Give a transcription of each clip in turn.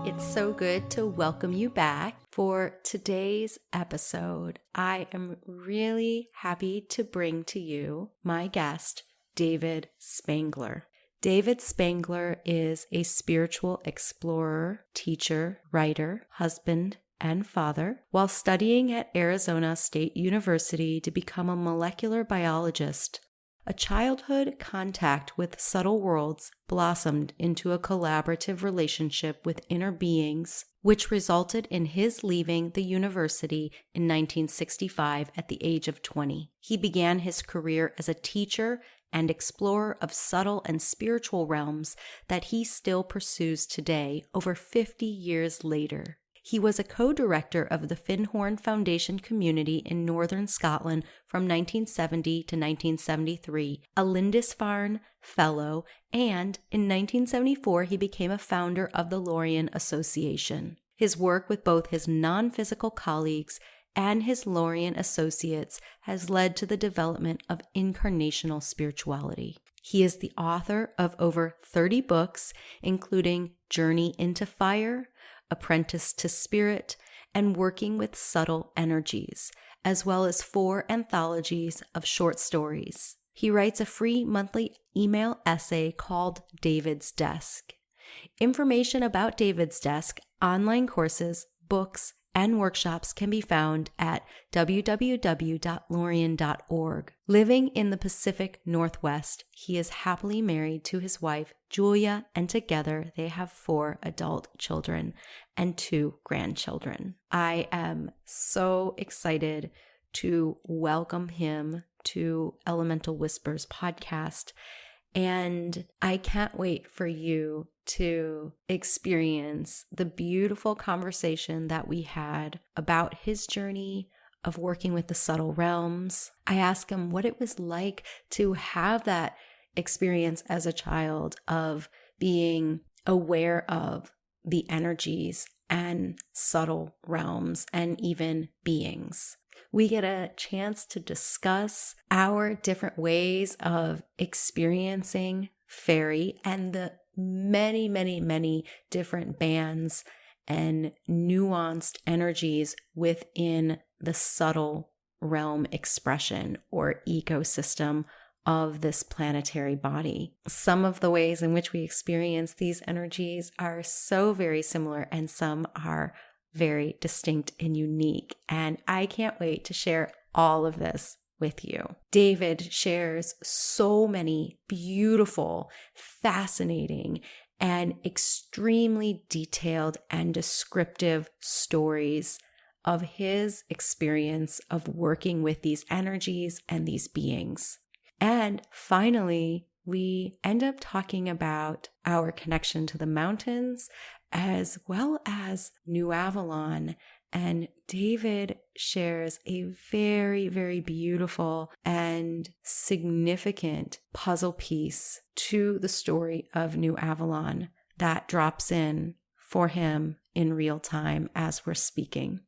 It's so good to welcome you back for today's episode. I am really happy to bring to you my guest, David Spangler. David Spangler is a spiritual explorer, teacher, writer, husband, and father. While studying at Arizona State University to become a molecular biologist, a childhood contact with subtle worlds blossomed into a collaborative relationship with inner beings, which resulted in his leaving the university in 1965 at the age of 20. He began his career as a teacher and explorer of subtle and spiritual realms that he still pursues today, over 50 years later. He was a co-director of the Findhorn Foundation community in northern Scotland from 1970 to 1973, a Lindisfarne Fellow, and in 1974 he became a founder of the Lorien Association. His work with both his non-physical colleagues and his Lorien associates has led to the development of Incarnational Spirituality. He is the author of over 30 books, including Journey into Fire, Apprentice to Spirit, and Working with Subtle Energies, as well as 4 anthologies of short stories. He writes a free monthly email essay called David's Desk. Information about David's Desk, online courses, books, and workshops can be found at www.lorien.org. Living in the Pacific Northwest, he is happily married to his wife, Julia, and together they have 4 adult children and 2 grandchildren. I am so excited to welcome him to Elemental Whispers podcast, and I can't wait for you to experience the beautiful conversation that we had about his journey of working with the subtle realms. I asked him what it was like to have that experience as a child of being aware of the energies and subtle realms and even beings. We get a chance to discuss our different ways of experiencing Faery and the many different bands and nuanced energies within the subtle realm expression or ecosystem of this planetary body. Some of the ways in which we experience these energies are so very similar, and some are very distinct and unique. And I can't wait to share all of this with you. David shares so many beautiful, fascinating, and extremely detailed and descriptive stories of his experience of working with these energies and these beings. And finally, we end up talking about our connection to the mountains as well as New Avalon. And David shares a very beautiful and significant puzzle piece to the story of New Avalon that drops in for him in real time as we're speaking.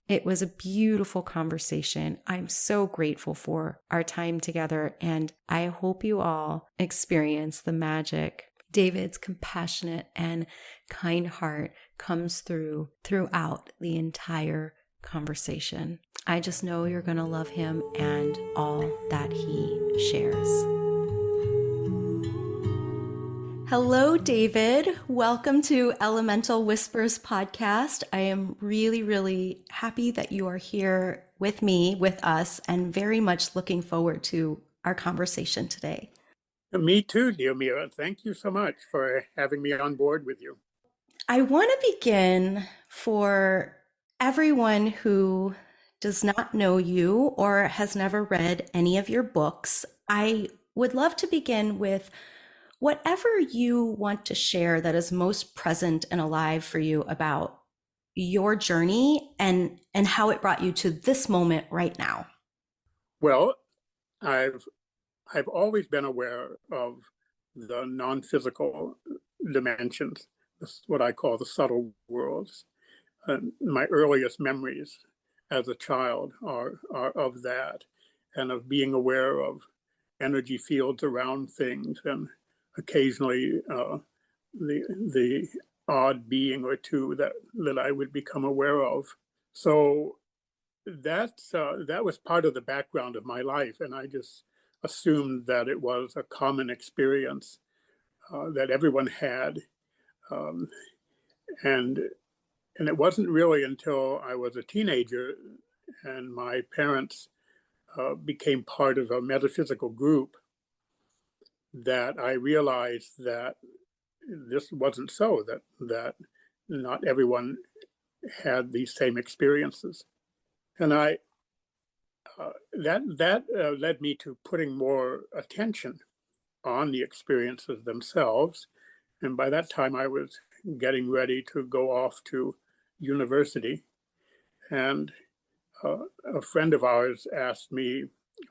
It was a beautiful conversation. I'm so grateful for our time together, and I hope you all experience the magic. David's compassionate and kind heart comes throughout the entire conversation. I just know you're going to love him and all that he shares. Hello, David. Welcome to Elemental Whispers podcast. I am really happy that you are here with me, with us, and very much looking forward to our conversation today. Me too, dear Mira. Thank you so much for having me on board with you. I want to begin for everyone who does not know you or has never read any of your books. I would love to begin with whatever you want to share that is most present and alive for you about your journey and how it brought you to this moment right now. Well, I've always been aware of the non-physical dimensions, what I call the subtle worlds. My earliest memories as a child are of that, and of being aware of energy fields around things, and occasionally the odd being or two that I would become aware of. So that was part of the background of my life, and I just assumed that it was a common experience that everyone had, um, and and it wasn't really until I was a teenager and my parents became part of a metaphysical group that I realized that this wasn't so, that not everyone had these same experiences. And that led me to putting more attention on the experiences themselves. And by that time, I was getting ready to go off to university. And a friend of ours asked me,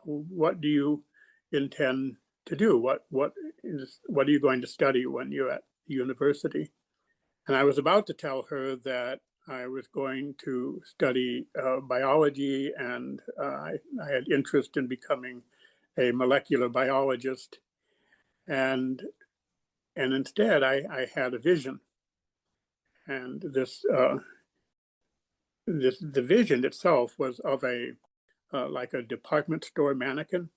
"What do you intend to do? What are you going to study when you're at university?" And I was about to tell her that I was going to study biology, and I had interest in becoming a molecular biologist. And instead, I had a vision, and the vision itself was of a like a department store mannequin,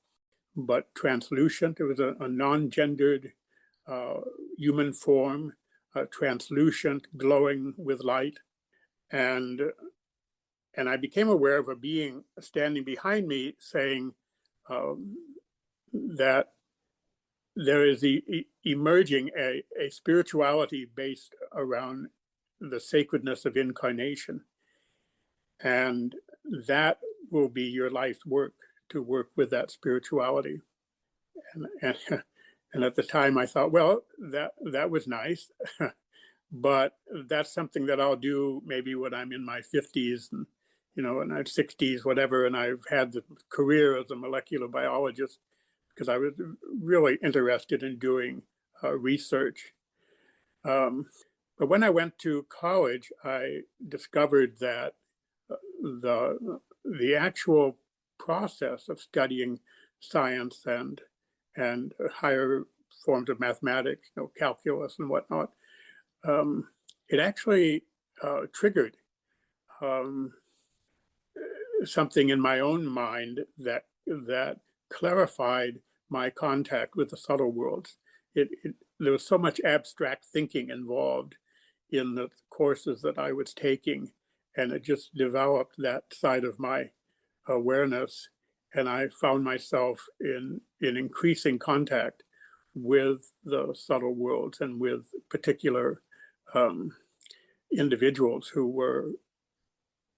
but translucent. It was a non-gendered uh, human form, translucent, glowing with light. And I became aware of a being standing behind me saying um, that there is emerging a spirituality based around the sacredness of incarnation. And that will be your life's work, to work with that spirituality. And, and at the time I thought, well, that was nice, but that's something that I'll do maybe when I'm in my 50s and, and I'm 60s, whatever. And I've had the career as a molecular biologist because I was really interested in doing research. But when I went to college, I discovered that the actual process of studying science and higher forms of mathematics, calculus and whatnot, it actually triggered um, something in my own mind that clarified my contact with the subtle worlds. There was so much abstract thinking involved in the courses that I was taking, and it just developed that side of my awareness. And I found myself in increasing contact with the subtle worlds and with particular um, individuals who were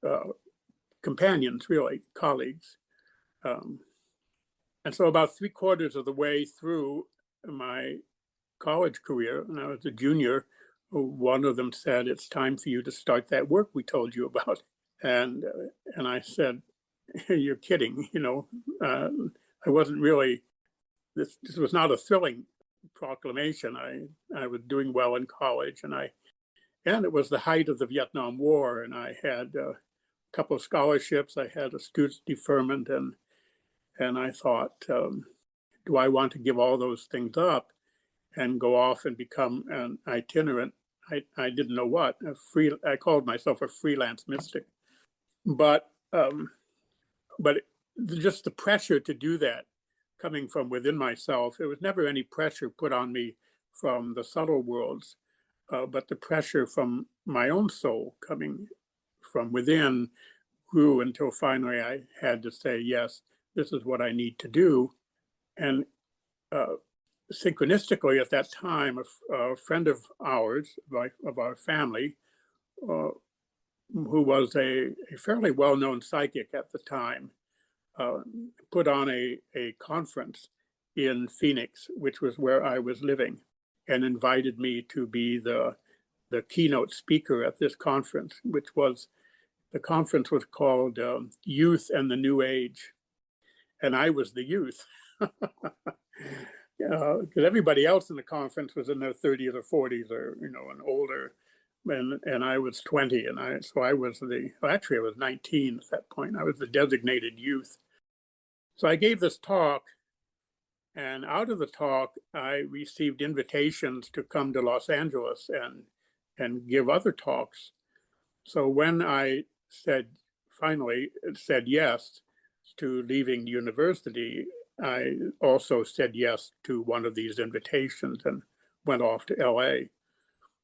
uh, companions, really, colleagues. Um, and so about 3/4 of the way through my college career, when I was a junior, one of them said, "It's time for you to start that work we told you about." And I said, "You're kidding, I wasn't really, this was not a thrilling proclamation. I was doing well in college, and it was the height of the Vietnam War, and I had a couple of scholarships. I had a student deferment, and I thought, do I want to give all those things up and go off and become an itinerant? I didn't know what. I called myself a freelance mystic, but just the pressure to do that coming from within myself. There was never any pressure put on me from the subtle worlds, but the pressure from my own soul coming from within grew until finally I had to say, yes, this is what I need to do. And synchronistically at that time, a friend of ours, of our family, uh, who was a fairly well-known psychic at the time, uh, put on a conference in Phoenix, which was where I was living, and invited me to be the keynote speaker at this conference, the conference was called Youth and the New Age. And I was the youth. Because everybody else in the conference was in their 30s or 40s or, and older. And I was 20. And I was actually I was 19 at that point. I was the designated youth. So I gave this talk, and out of the talk, I received invitations to come to Los Angeles and give other talks. So when I finally said yes to leaving university, I also said yes to one of these invitations and went off to LA.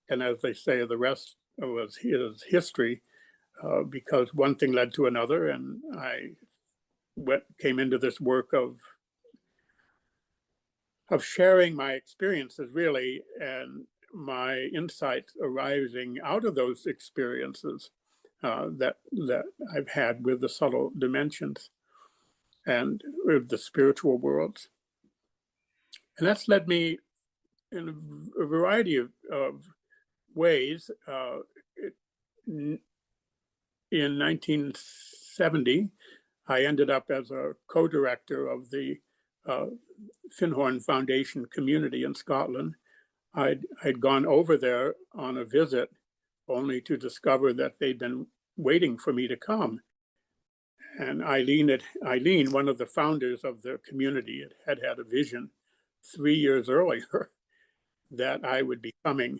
And as they say, the rest was his history, because one thing led to another, and I came into this work of sharing my experiences, really, and my insights arising out of those experiences that I've had with the subtle dimensions and with the spiritual worlds. And that's led me in a variety of ways. In 1970, I ended up as a co-director of the Findhorn Foundation community in Scotland. I'd gone over there on a visit only to discover that they'd been waiting for me to come. And Eileen, one of the founders of the community, had a vision 3 years earlier that I would be coming.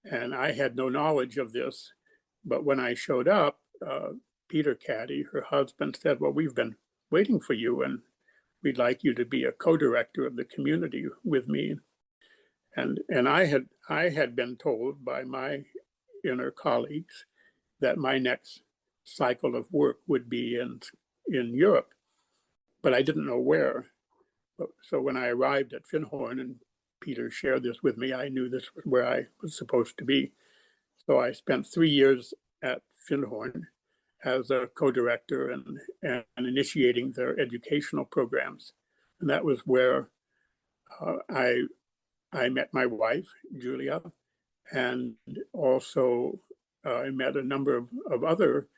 And I had no knowledge of this. But when I showed up, Peter Caddy, her husband, said, "Well, we've been waiting for you, and we'd like you to be a co-director of the community with me." And I had been told by my inner colleagues that my next cycle of work would be in Europe, but I didn't know where. So when I arrived at Findhorn and Peter shared this with me, I knew this was where I was supposed to be. So I spent 3 years at Findhorn as a co-director and initiating their educational programs. And that was where I met my wife, Julia, and also I met a number of other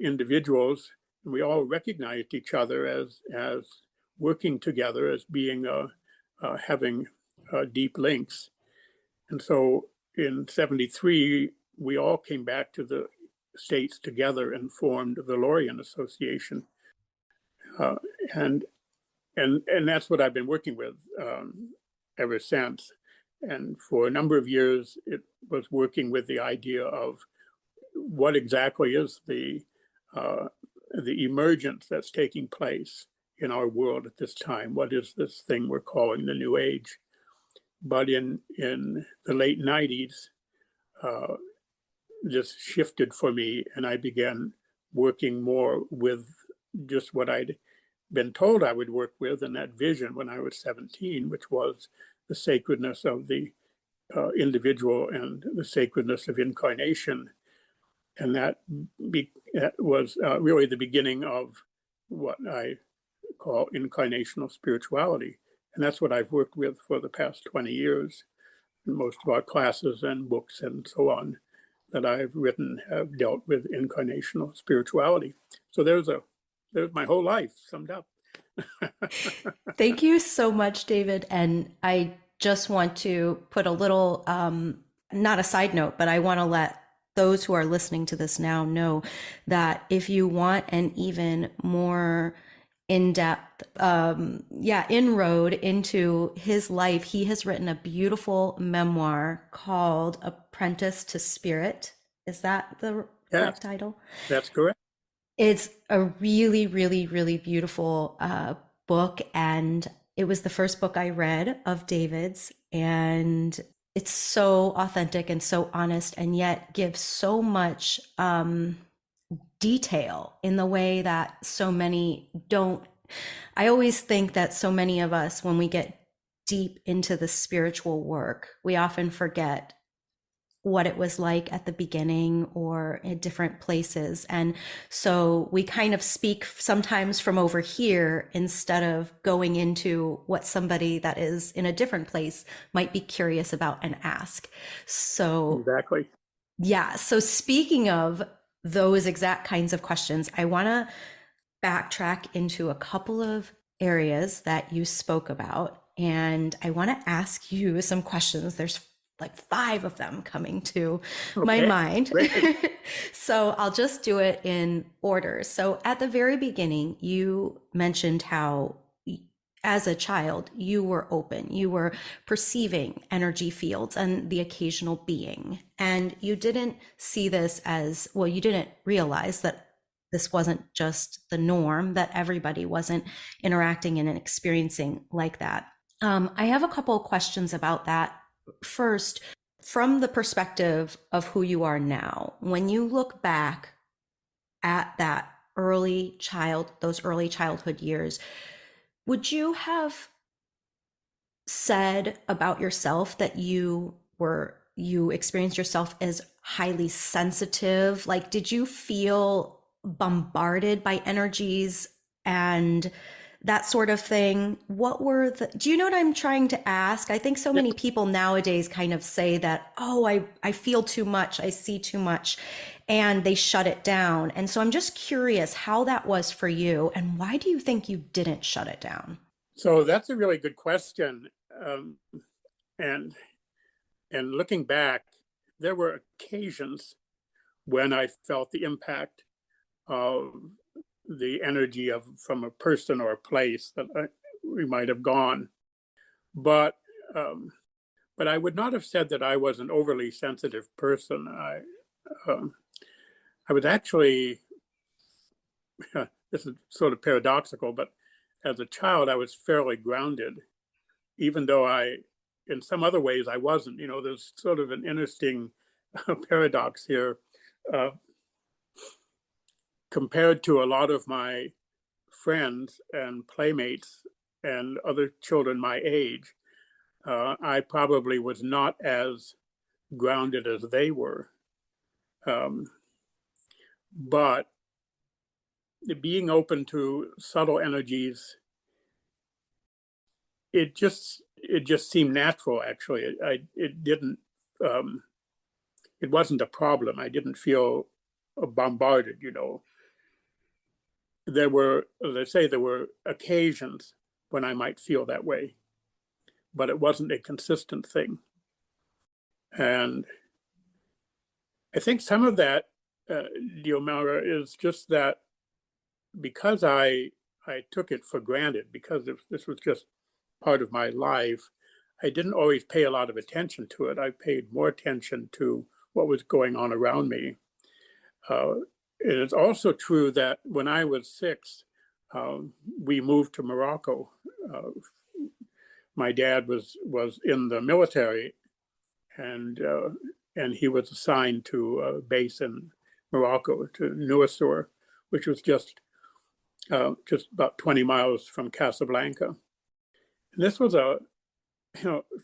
individuals, and we all recognized each other as working together, as being having deep links. And so in '73, we all came back to the States together and formed the Lorien Association, and that's what I've been working with ever since. And for a number of years, it was working with the idea of what exactly is the emergence that's taking place in our world at this time. What is this thing we're calling the New Age? But in the late '90s, this shifted for me, and I began working more with just what I'd been told I would work with in that vision when I was 17, which was the sacredness of the individual and the sacredness of incarnation. And that was really the beginning of what I call incarnational spirituality. And that's what I've worked with for the past 20 years. Most of our classes and books and so on that I've written have dealt with incarnational spirituality. So there's my whole life summed up. Thank you so much, David. And I just want to put a little, not a side note, but I want to let those who are listening to this now know that if you want an even more in-depth, inroad into his life, he has written a beautiful memoir called Apprentice to Spirit. Is that the correct title? That's correct. It's a really, really, really beautiful book. And it was the first book I read of David's. And it's so authentic and so honest, and yet gives so much detail in the way that so many don't. I always think that so many of us, when we get deep into the spiritual work, we often forget what it was like at the beginning or in different places. And so we kind of speak sometimes from over here instead of going into what somebody that is in a different place might be curious about and ask. So exactly. Yeah. So speaking of those exact kinds of questions, I want to backtrack into a couple of areas that you spoke about. And I want to ask you some questions. There's like 5 of them coming to my mind. So I'll just do it in order. So at the very beginning, you mentioned how as a child, you were open, you were perceiving energy fields and the occasional being. And you didn't see this as, well, you didn't realize that this wasn't just the norm, that everybody wasn't interacting and experiencing like that. I have a couple of questions about that. First, from the perspective of who you are now, when you look back at that those early childhood years, would you have said about yourself that you experienced yourself as highly sensitive? Like, did you feel bombarded by energies and that sort of thing? Do you know what I'm trying to ask? I think so Yeah. many people nowadays kind of say that, oh, I feel too much, I see too much, and they shut it down. And so I'm just curious how that was for you, and why do you think you didn't shut it down? So that's a really good question. And looking back, there were occasions when I felt the impact of the energy from a person or a place that we might have gone. But I would not have said that I was an overly sensitive person. I was actually, this is sort of paradoxical, but as a child, I was fairly grounded, even though in some other ways, I wasn't. There's sort of an interesting paradox here. Compared to a lot of my friends and playmates and other children my age, I probably was not as grounded as they were. But being open to subtle energies, it just seemed natural. Actually, it didn't. It wasn't a problem. I didn't feel bombarded. There were, as I say, there were occasions when I might feel that way, but it wasn't a consistent thing. And I think some of that, Diomara, is just that because I took it for granted, because this was just part of my life, I didn't always pay a lot of attention to it. I paid more attention to what was going on around me. It is also true that when I was 6, we moved to Morocco. My dad was in the military, and he was assigned to a base in Morocco, to Nouassour, which was just about 20 miles from Casablanca. And this was a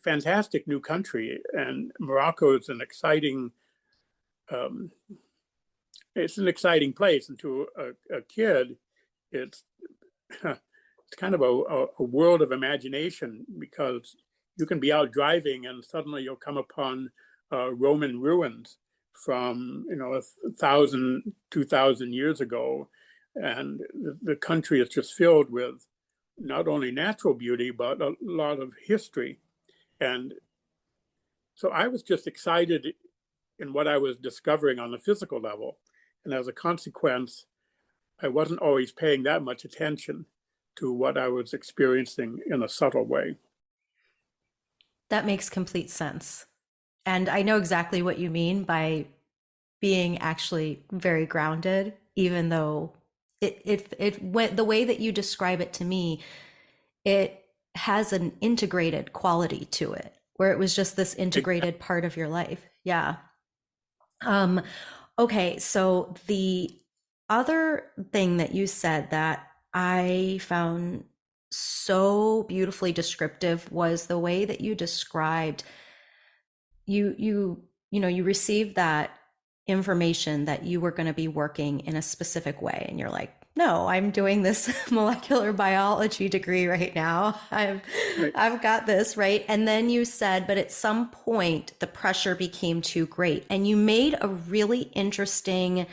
fantastic new country, and Morocco is an exciting place. And to a kid, it's it's kind of a world of imagination, because you can be out driving and suddenly you'll come upon Roman ruins from 1,000, 2,000 years ago, and the country is just filled with not only natural beauty but a lot of history. And so I was just excited in what I was discovering on the physical level, and as a consequence, I wasn't always paying that much attention to what I was experiencing in a subtle way. That makes complete sense. And I know exactly what you mean by being actually very grounded, even though it went the way that you describe it to me, it has an integrated quality to it, where it was just this integrated part of your life. Yeah. Um, okay, so the other thing that you said that I found so beautifully descriptive was the way that you described you received that information that you were going to be working in a specific way, and you're like, no, I'm doing this molecular biology degree right now. I've got this, right? And then you said, but at some point the pressure became too great, and you made a really interesting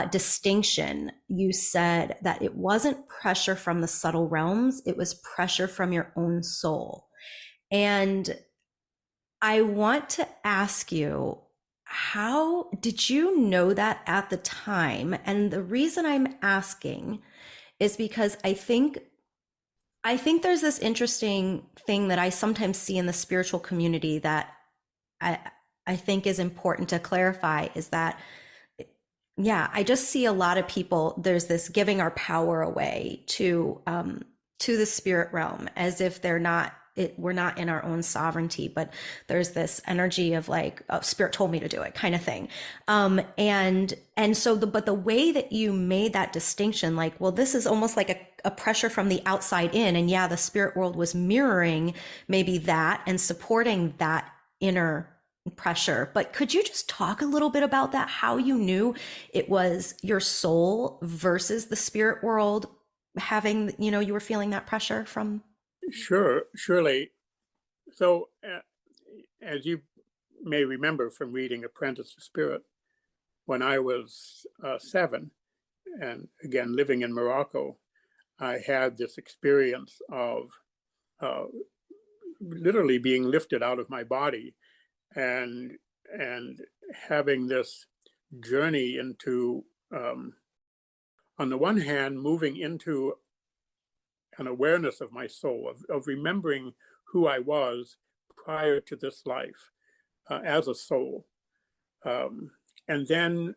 distinction. You said that it wasn't pressure from the subtle realms, it was pressure from your own soul. And I want to ask you, how did you know that at the time? And the reason I'm asking is because I think I think there's this interesting thing that I sometimes see in the spiritual community that I I think is important to clarify is that yeah, I just see a lot of people, there's this giving our power away to the spirit realm as if they're not we're not in our own sovereignty, but there's this energy of like, oh, spirit told me to do it kind of thing. And so but the way that you made that distinction, like, well, this is almost like a pressure from the outside in. And yeah, the spirit world was mirroring maybe that and supporting that inner pressure. But could you just talk a little bit about that? How you knew it was your soul versus the spirit world having, you were feeling that pressure from? Sure, surely. So, as you may remember from reading Apprentice to Spirit, when I was 7, and again living in Morocco, I had this experience of uh, literally being lifted out of my body and having this journey into, on the one hand, moving into an awareness of my soul, of remembering who I was prior to this life as a soul, and then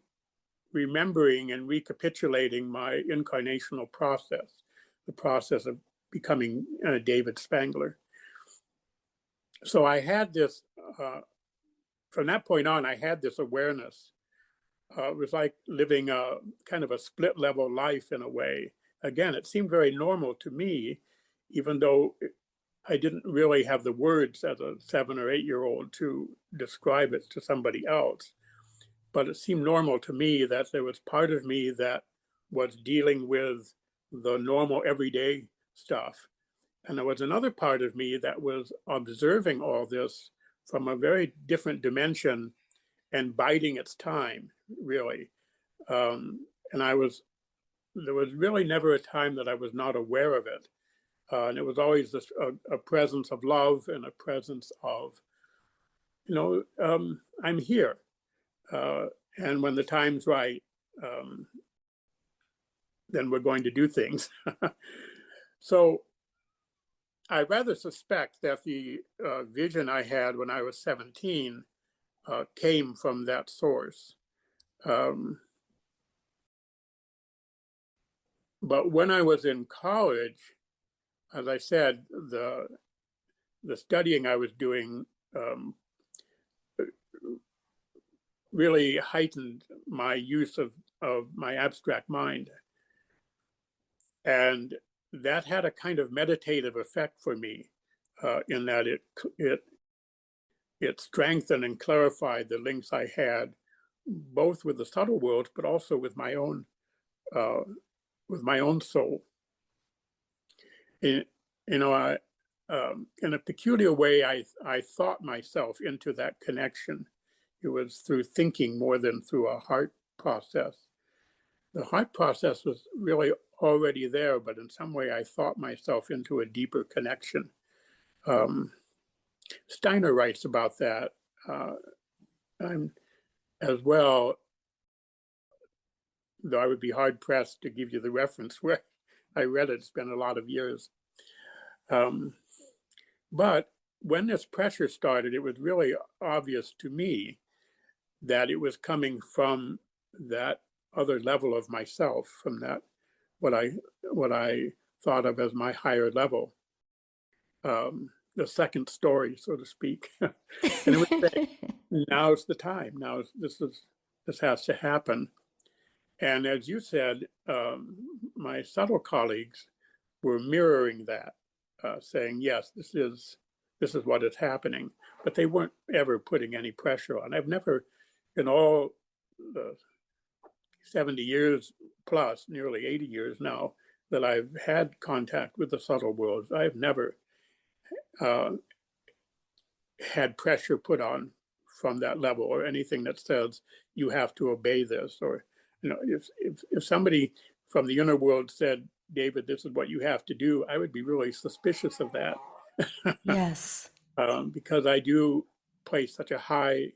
remembering and recapitulating my incarnational process, the process of becoming David Spangler. So I had this, from that point on, I had this awareness. It was like living a kind of a split level life in a way. Again, it seemed very normal to me, even though I didn't really have the words as a 7 or 8-year-old to describe it to somebody else. But it seemed normal to me that there was part of me that was dealing with the normal everyday stuff. And there was another part of me that was observing all this from a very different dimension and biding its time, really. And there was really never a time that I was not aware of it. And it was always this, a presence of love and a presence of, I'm here. And when the time's right, then we're going to do things. So I rather suspect that the vision I had when I was 17 came from that source. But when I was in college, as I said, the studying I was doing really heightened my use of my abstract mind. And that had a kind of meditative effect for me in that it strengthened and clarified the links I had, both with the subtle world, but also with my own soul. In a peculiar way, I thought myself into that connection. It was through thinking more than through a heart process. The heart process was really already there, but in some way I thought myself into a deeper connection. Steiner writes about that as well, though I would be hard pressed to give you the reference where I read it. It's been a lot of years. But when this pressure started, it was really obvious to me that it was coming from that other level of myself, from that what I thought of as my higher level, the second story, so to speak. And it would say, now's the time. This has to happen. And as you said, my subtle colleagues were mirroring that, saying, yes, this is what is happening. But they weren't ever putting any pressure on. I've never, in all the 70 years plus, nearly 80 years now, that I've had contact with the subtle worlds, I've never had pressure put on from that level, or anything that says you have to obey this, or if somebody from the inner world said, David, this is what you have to do, I would be really suspicious of that. Yes. Because I do place such a high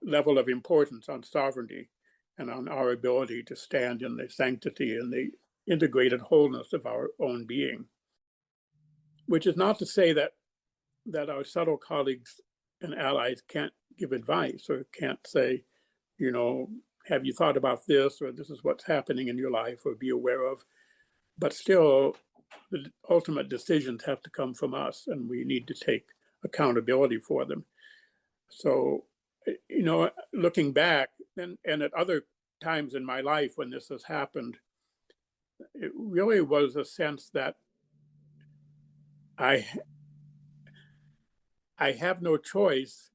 level of importance on sovereignty and on our ability to stand in the sanctity and the integrated wholeness of our own being. which is not to say that our subtle colleagues and allies can't give advice or can't say, you know, have you thought about this, or this is what's happening in your life, or be aware of. But still, the ultimate decisions have to come from us, and we need to take accountability for them. So, you know, looking back, and at other times in my life when this has happened, it really was a sense that I have no choice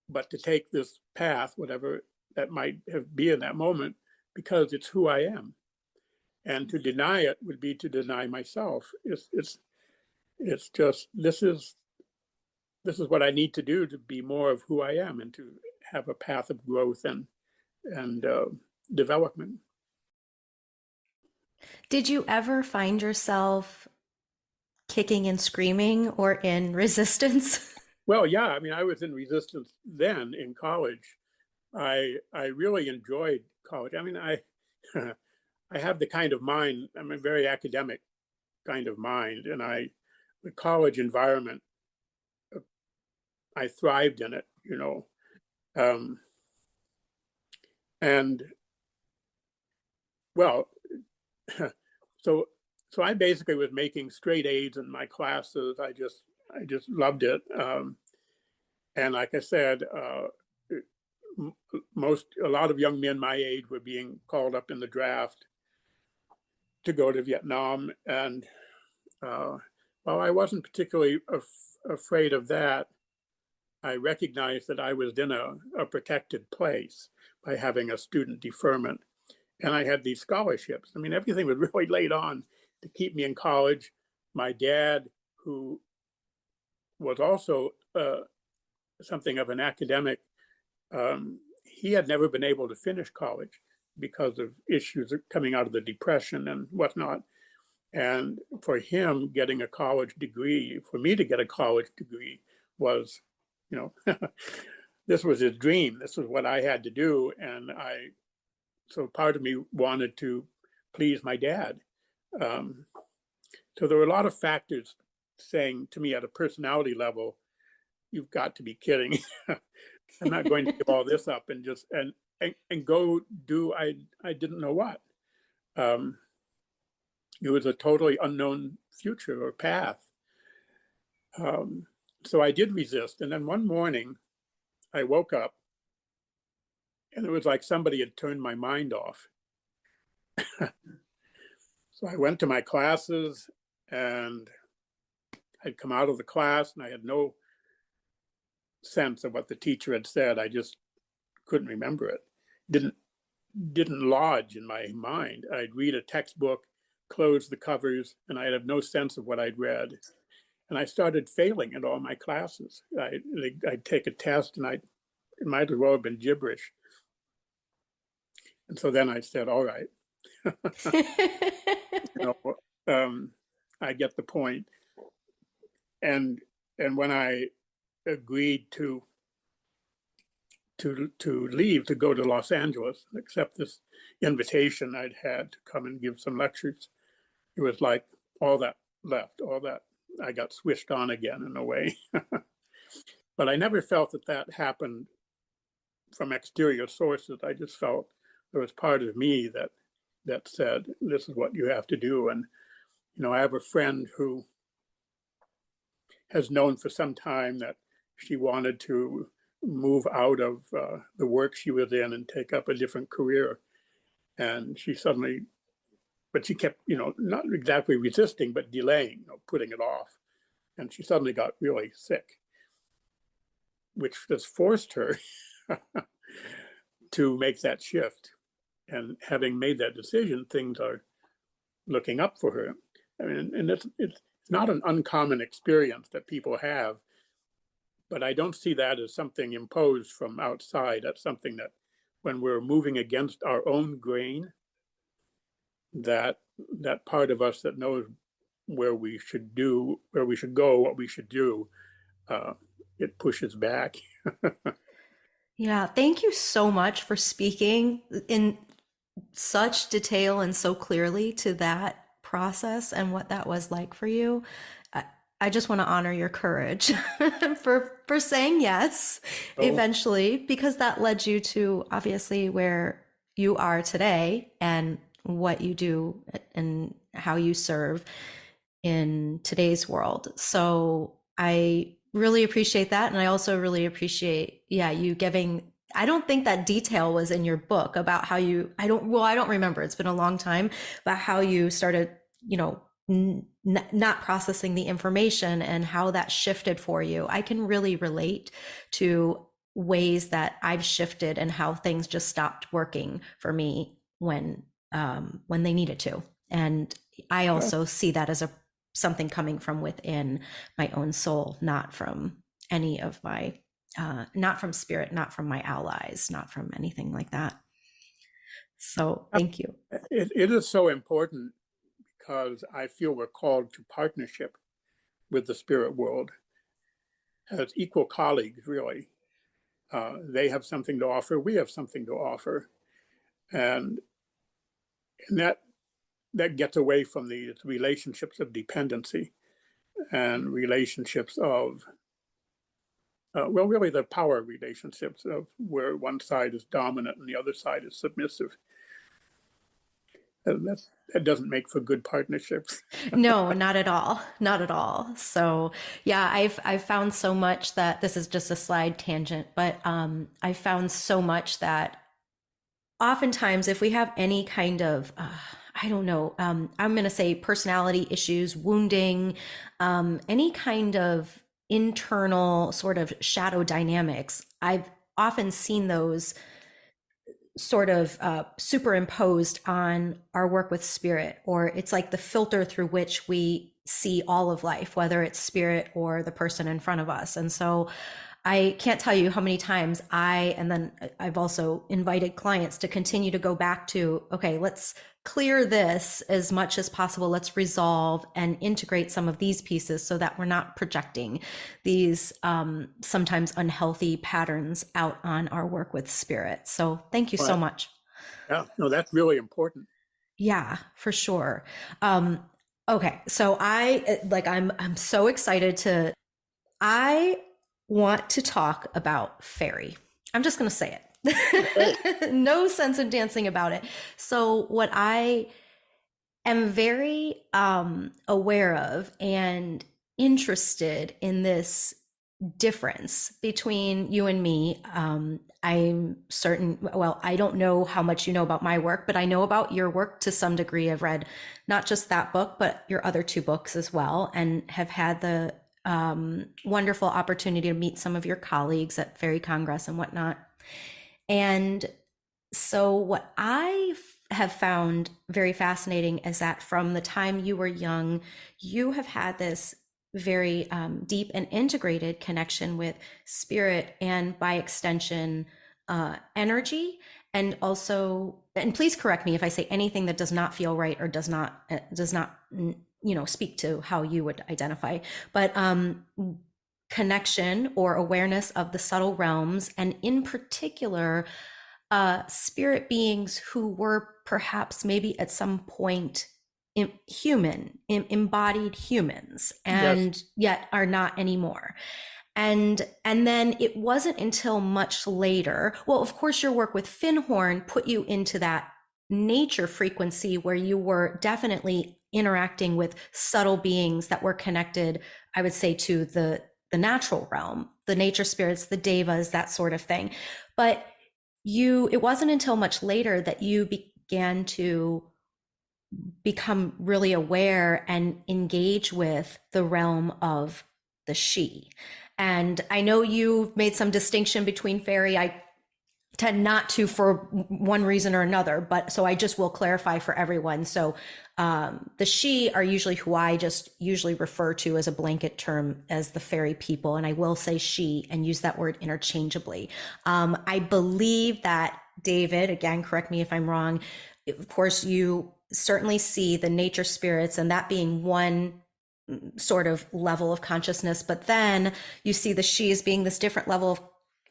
but to take this path, whatever that might have been in that moment, because it's who I am. And to deny it would be to deny myself. It's just, this is what I need to do to be more of who I am and to have a path of growth and development. Did you ever find yourself kicking and screaming or in resistance? Well, yeah, I mean, I was in resistance then in college. I really enjoyed college. I mean, I I have the kind of mind, I'm a very academic kind of mind, and the college environment, I thrived in it, you know. And well, so I basically was making straight A's in my classes. I just loved it. And like I said, a lot of young men my age were being called up in the draft to go to Vietnam. And while I wasn't particularly afraid of that, I recognized that I was in a protected place by having a student deferment. And I had these scholarships. I mean, everything was really laid on to keep me in college. My dad, who was also something of an academic, he had never been able to finish college because of issues coming out of the Depression and whatnot. And for him, getting a college degree, for me to get a college degree was, you know, this was his dream. This was what I had to do. And so part of me wanted to please my dad. So there were a lot of factors saying to me at a personality level, you've got to be kidding. I'm not going to give all this up and just and go do I didn't know what. It was a totally unknown future or path. So I did resist. And then one morning I woke up and it was like somebody had turned my mind off. So I went to my classes and I'd come out of the class and I had no sense of what the teacher had said. I just couldn't remember it. Didn't lodge in my mind. I'd read a textbook, close the covers, and I'd have no sense of what I'd read. And I started failing in all my classes. I'd take a test and it might as well have been gibberish. And so then I said, all right, you know, I get the point. And when I agreed to leave, to go to Los Angeles and accept this invitation I'd had to come and give some lectures, it was like all that left, all that I got switched on again in a way. But I never felt that happened from exterior sources. I just felt there was part of me that said, this is what you have to do. And, you know, I have a friend who has known for some time that she wanted to move out of the work she was in and take up a different career. And she suddenly, but she kept, you know, not exactly resisting, but delaying, you know, putting it off. And she suddenly got really sick, which just forced her to make that shift. And having made that decision, things are looking up for her. I mean, and it's not an uncommon experience that people have, but I don't see that as something imposed from outside. That's something that when we're moving against our own grain, that part of us that knows where we should go, what we should do, it pushes back. Yeah, thank you so much for speaking in such detail and so clearly to that process and what that was like for you. I just want to honor your courage for saying yes So eventually, because that led you to obviously where you are today and what you do and how you serve in today's world. So I really appreciate that. And I also really appreciate, yeah, you giving, I don't think that detail was in your book about how you, I don't remember. It's been a long time, about how you started, you know, not processing the information and how that shifted for you. I can really relate to ways that I've shifted and how things just stopped working for me when they needed to. And I also see that as a something coming from within my own soul, not from any of my, not from spirit, not from my allies, not from anything like that. So thank you. it is so important because I feel we're called to partnership with the spirit world as equal colleagues, really. They have something to offer, we have something to offer. And, and that gets away from these relationships of dependency and relationships of, well, really the power relationships of where one side is dominant and the other side is submissive. That doesn't make for good partnerships. No, not at all. Not at all. So yeah, I've found so much that this is just a slide tangent, but I found so much that oftentimes if we have any kind of I don't know, I'm going to say personality issues, wounding, any kind of internal sort of shadow dynamics, I've often seen those sort of superimposed on our work with spirit, or it's like the filter through which we see all of life, whether it's spirit or the person in front of us. And so I can't tell you how many times and then I've also invited clients to continue to go back to, okay, let's clear this as much as possible. Let's resolve and integrate some of these pieces so that we're not projecting these sometimes unhealthy patterns out on our work with spirit. So thank you so much. Yeah, no, that's really important. Yeah, for sure. Okay, so I'm so excited I want to talk about Faery. I'm just going to say it. No sense in dancing about it. So what I am very aware of and interested in this difference between you and me. I'm certain, well, I don't know how much you know about my work, but I know about your work to some degree. I've read not just that book, but your other two books as well, and have had the wonderful opportunity to meet some of your colleagues at Faery Congress and whatnot. And so what I have found very fascinating is that from the time you were young, you have had this very deep and integrated connection with spirit and by extension, energy. And also, and please correct me if I say anything that does not feel right or does not, speak to how you would identify, but connection or awareness of the subtle realms, and in particular, spirit beings who were perhaps maybe at some point embodied humans, and Yes. yet are not anymore. And then it wasn't until much later, well, of course, your work with Finhorn put you into that nature frequency where you were definitely interacting with subtle beings that were connected, I would say, to the natural realm, the nature spirits, the devas, that sort of thing. But it wasn't until much later that you began to become really aware and engage with the realm of the she. And I know you've made some distinction between Faery. I tend not to for one reason or another, but so I just will clarify for everyone. So the she are usually who I just usually refer to as a blanket term as the Faery people. And I will say she and use that word interchangeably. I believe that David, again, correct me if I'm wrong, of course, you certainly see the nature spirits and that being one sort of level of consciousness, but then you see the she as being this different level of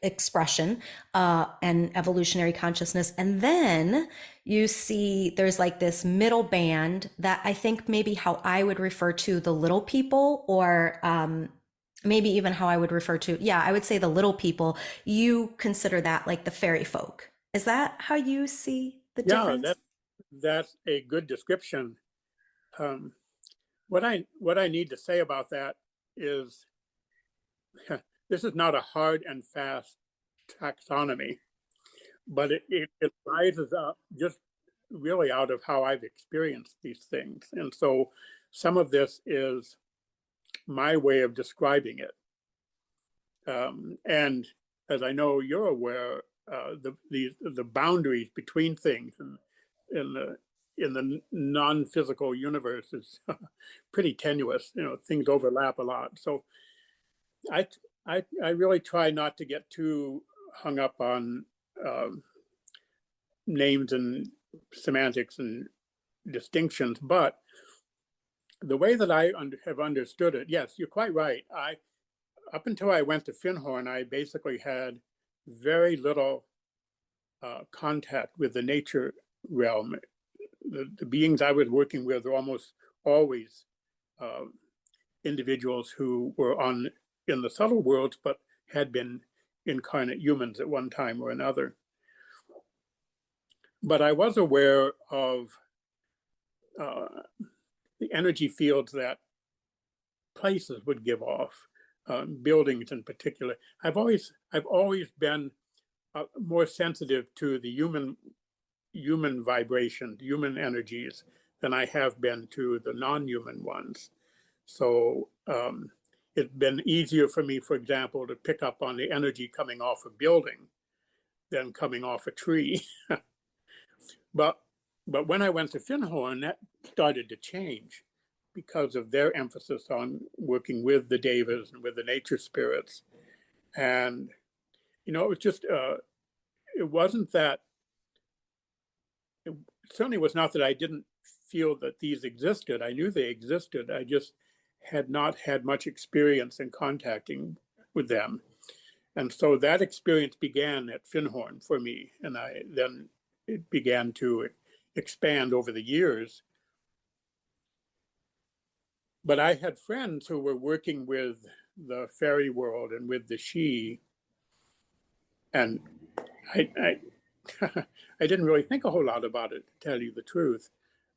expression and evolutionary consciousness. And then you see there's like this middle band that I think maybe how I would refer to the little people, or maybe even how I would refer to, yeah, I would say the little people. You consider that like the fairy folk. Is that how you see the Yeah, difference? that's a good description. Um, what I need to say about that is this is not a hard and fast taxonomy, but it rises up just really out of how I've experienced these things. And so some of this is my way of describing it. And as I know you're aware, the boundaries between things in the non-physical universe is pretty tenuous. You know, things overlap a lot. So I I really try not to get too hung up on names and semantics and distinctions, but the way that I have understood it, yes, you're quite right. Up until I went to Finhorn, I basically had very little contact with the nature realm. The beings I was working with were almost always uh, individuals who were in the subtle worlds, but had been incarnate humans at one time or another. But I was aware of the energy fields that places would give off, buildings in particular. I've always been more sensitive to the human vibration, human energies, than I have been to the non-human ones. So it's been easier for me, for example, to pick up on the energy coming off a building than coming off a tree. but when I went to Finhorn, that started to change because of their emphasis on working with the devas and with the nature spirits. And it was just it wasn't that it certainly was not that I didn't feel that these existed. I knew they existed. I just had not had much experience in contacting with them. And so that experience began at Finhorn for me. And then it began to expand over the years. But I had friends who were working with the fairy world and with the Sidhe. And I I didn't really think a whole lot about it, to tell you the truth.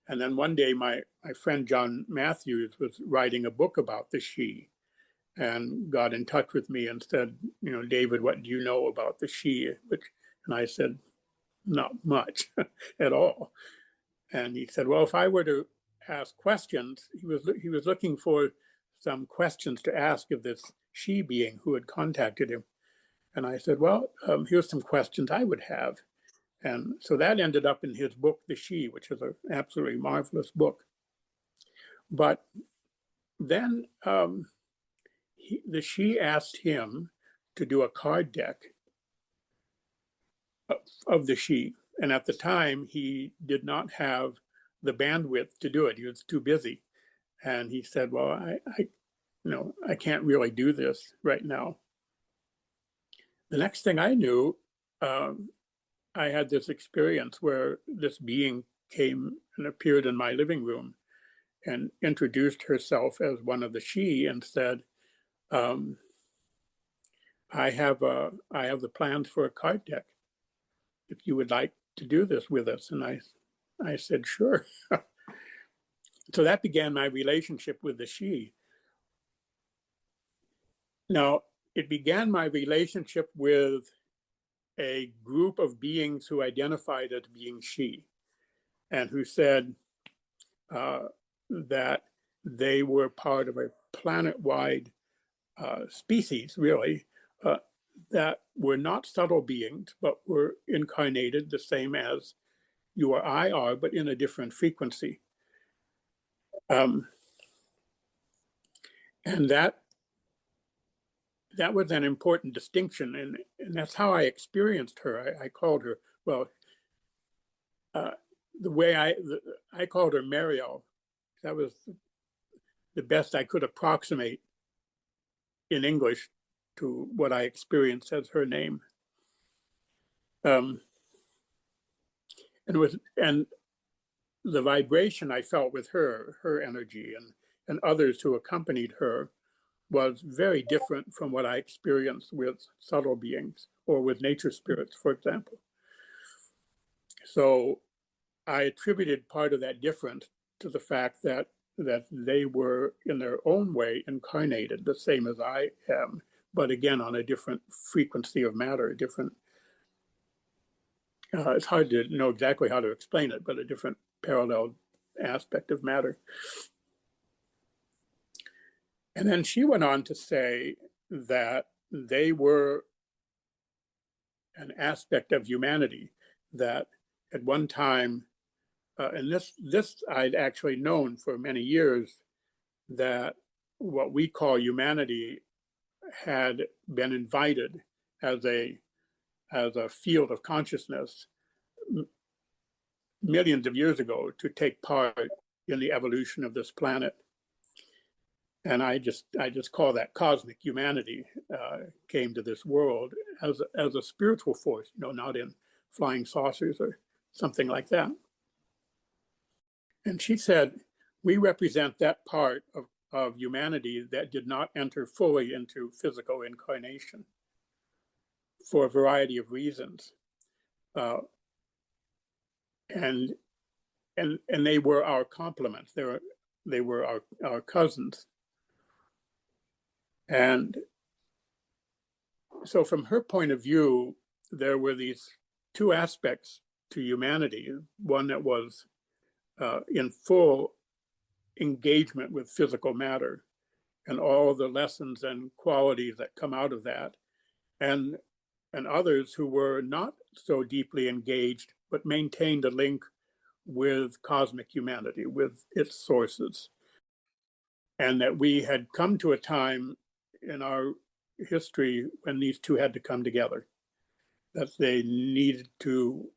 And then one day, my friend John Matthews was writing a book about the Sidhe and got in touch with me and said, David, what do you know about the Sidhe? And I said, not much at all. And he said, well, if I were to ask questions, he was looking for some questions to ask of this Sidhe being who had contacted him. And I said, well, here's some questions I would have. And so that ended up in his book, The Sidhe, which is an absolutely marvelous book. But then the Sidhe asked him to do a card deck of the Sidhe. And at the time, he did not have the bandwidth to do it. He was too busy. And he said, well, I can't really do this right now. The next thing I knew, I had this experience where this being came and appeared in my living room and introduced herself as one of the Sidhe and said, I have the plans for a card deck if you would like to do this with us. And I said, sure. So that began my relationship with the Sidhe. Now, it began my relationship with a group of beings who identified as being Sidhe and who said that they were part of a planet-wide species, really, that were not subtle beings, but were incarnated the same as you or I are, but in a different frequency. And that was an important distinction, and that's how I experienced her. I called her, well, the way I called her Mariel. That was the best I could approximate in English to what I experienced as her name. And the vibration I felt with her energy, and others who accompanied her, was very different from what I experienced with subtle beings or with nature spirits, for example. So I attributed part of that difference to the fact that they were in their own way incarnated, the same as I am, but again on a different frequency of matter, different. It's hard to know exactly how to explain it, but a different parallel aspect of matter. And then she went on to say that they were an aspect of humanity that at one time, and this I'd actually known for many years, that what we call humanity had been invited as a field of consciousness millions of years ago to take part in the evolution of this planet. And I just call that cosmic humanity came to this world as a spiritual force, not in flying saucers or something like that. And she said, we represent that part of humanity that did not enter fully into physical incarnation for a variety of reasons. And they were our complements. They were our cousins. And so from her point of view, there were these two aspects to humanity. One that was in full engagement with physical matter and all the lessons and qualities that come out of that, and others who were not so deeply engaged, but maintained a link with cosmic humanity, with its sources. And that we had come to a time in our history when these two had to come together, that they needed to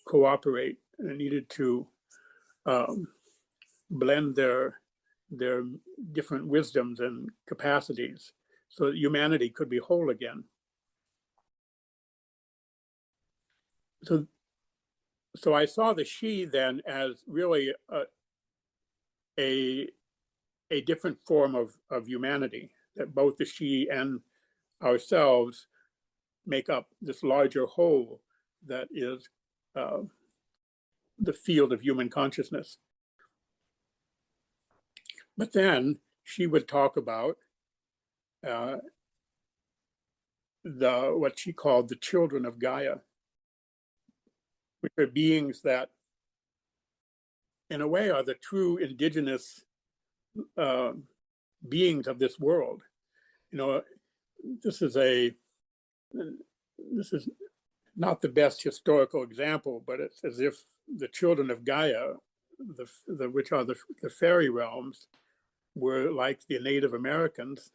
cooperate and needed to blend their different wisdoms and capacities so that humanity could be whole again. So I saw the she then as really a different form of humanity, that both the she and ourselves make up this larger whole that is the field of human consciousness. But then she would talk about what she called the children of Gaia, which are beings that, in a way, are the true indigenous beings of this world. This is not the best historical example, but it's as if the children of Gaia, which are the fairy realms, were like the Native Americans,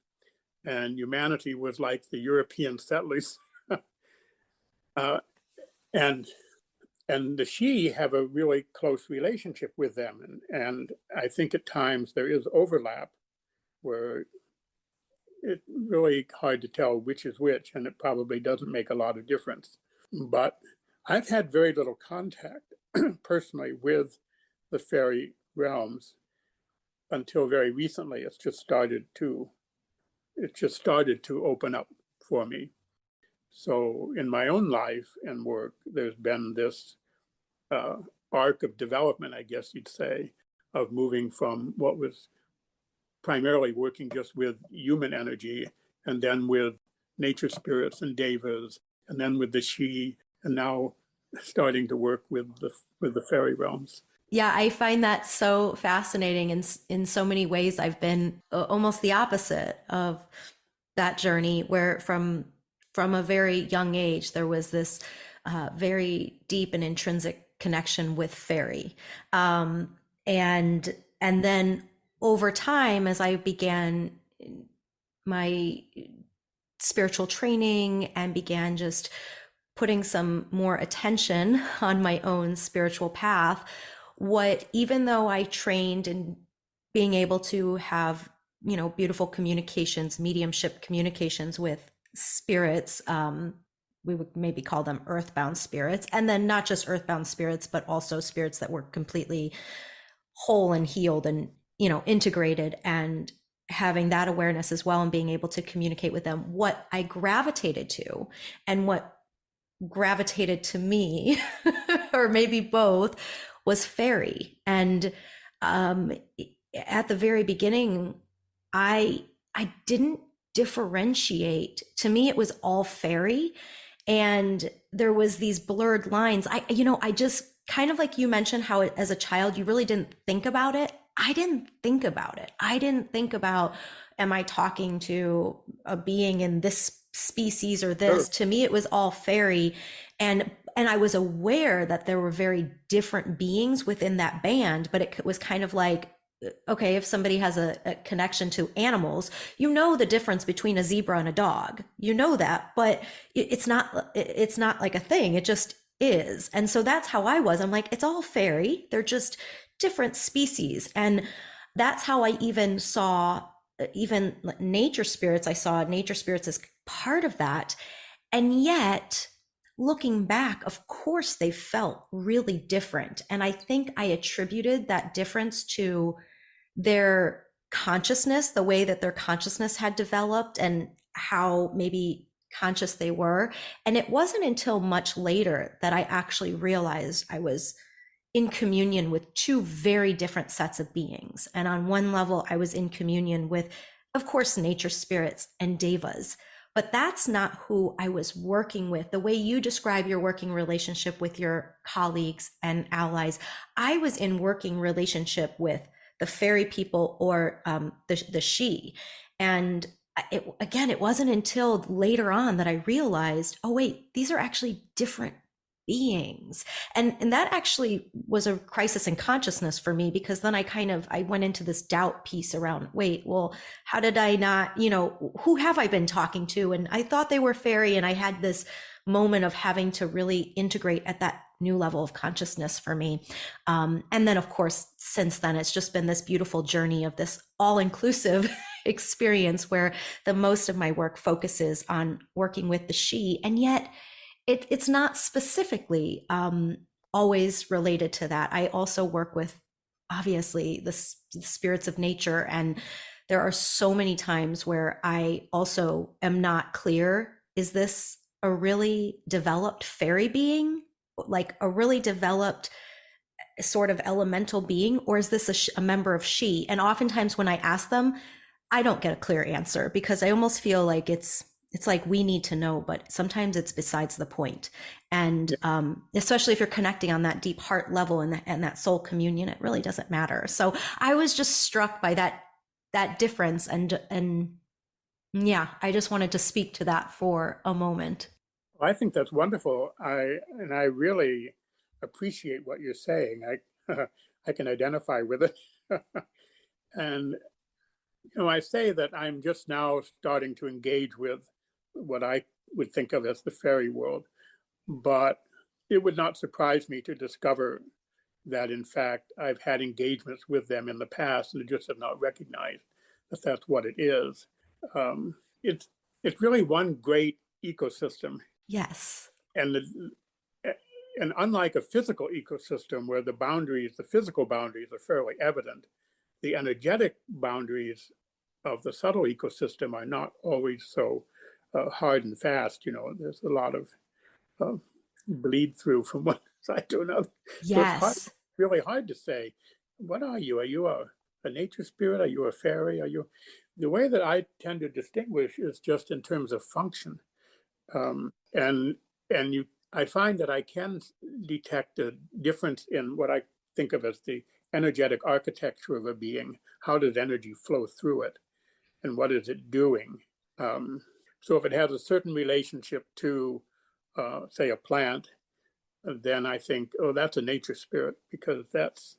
and humanity was like the European settlers. And the she have a really close relationship with them. And I think at times there is overlap where it's really hard to tell which is which, and it probably doesn't make a lot of difference. But I've had very little contact personally with the fairy realms until very recently. It's just started to open up for me. So in my own life and work, there's been this arc of development, I guess you'd say, of moving from what was primarily working just with human energy, and then with nature spirits and devas, and then with the she, and now starting to work with the fairy realms. Yeah, I find that so fascinating. In so many ways, I've been almost the opposite of that journey, where from a very young age, there was this very deep and intrinsic connection with fairy. And then over time, as I began my spiritual training and began just putting some more attention on my own spiritual path, even though I trained in being able to have, beautiful communications, mediumship communications with spirits, we would maybe call them earthbound spirits, and then not just earthbound spirits, but also spirits that were completely whole and healed and, you know, integrated, and having that awareness as well and being able to communicate with them. What I gravitated to, and what gravitated to me, or maybe both, was Faery. And at the very beginning, I didn't differentiate. To me, it was all Faery, and there was these blurred lines. I just, kind of like you mentioned how as a child you really didn't think about it. I didn't think about it. I didn't think about, am I talking to a being in this species or this? Sure. To me, it was all Faery, and I was aware that there were very different beings within that band, but it was kind of like, okay, if somebody has a connection to animals, you know the difference between a zebra and a dog. You know that, but it's not like a thing. It just is. And so that's how I was. I'm like, it's all Faery. They're just different species. And that's how I even saw even nature spirits. I saw nature spirits as part of that. And yet, looking back, of course, they felt really different. And I think I attributed that difference to their consciousness, the way that their consciousness had developed, and how maybe conscious they were. And it wasn't until much later that I actually realized I was in communion with two very different sets of beings. And on one level, I was in communion with, of course, nature spirits and devas. But that's not who I was working with. The way you describe your working relationship with your colleagues and allies, I was in working relationship with the Faery people, or the Sidhe. And it wasn't until later on that I realized, oh wait, these are actually different beings. And that actually was a crisis in consciousness for me, because then I went into this doubt piece around, wait, well, how did I not, who have I been talking to? And I thought they were Faery, and I had this moment of having to really integrate at that new level of consciousness for me. And then, of course, since then, it's just been this beautiful journey of this all-inclusive experience where the most of my work focuses on working with the Sidhe, and yet it's not specifically always related to that. I also work with, obviously, the spirits of nature, and there are so many times where I also am not clear, is this a really developed Faery being, like a really developed sort of elemental being, or is this a member of Sidhe? And oftentimes when I ask them, I don't get a clear answer, because I almost feel like it's like we need to know, but sometimes it's besides the point. And especially if you're connecting on that deep heart level and that soul communion, it really doesn't matter. So I was just struck by that difference, and yeah, I just wanted to speak to that for a moment. I think that's wonderful. I really appreciate what you're saying. I can identify with it. And I say that I'm just now starting to engage with what I would think of as the fairy world, but it would not surprise me to discover that, in fact, I've had engagements with them in the past and just have not recognized that that's what it is. It's really one great ecosystem. Yes. And unlike a physical ecosystem where the physical boundaries are fairly evident, the energetic boundaries of the subtle ecosystem are not always so hard and fast. There's a lot of bleed through from one side to another. So Yes. really hard to say, what are you? Are you a nature spirit? Are you a fairy? The way that I tend to distinguish is just in terms of function. And I find that I can detect a difference in what I think of as the energetic architecture of a being. How does energy flow through it, and what is it doing? So if it has a certain relationship to, say, a plant, then I think, oh, that's a nature spirit, because that's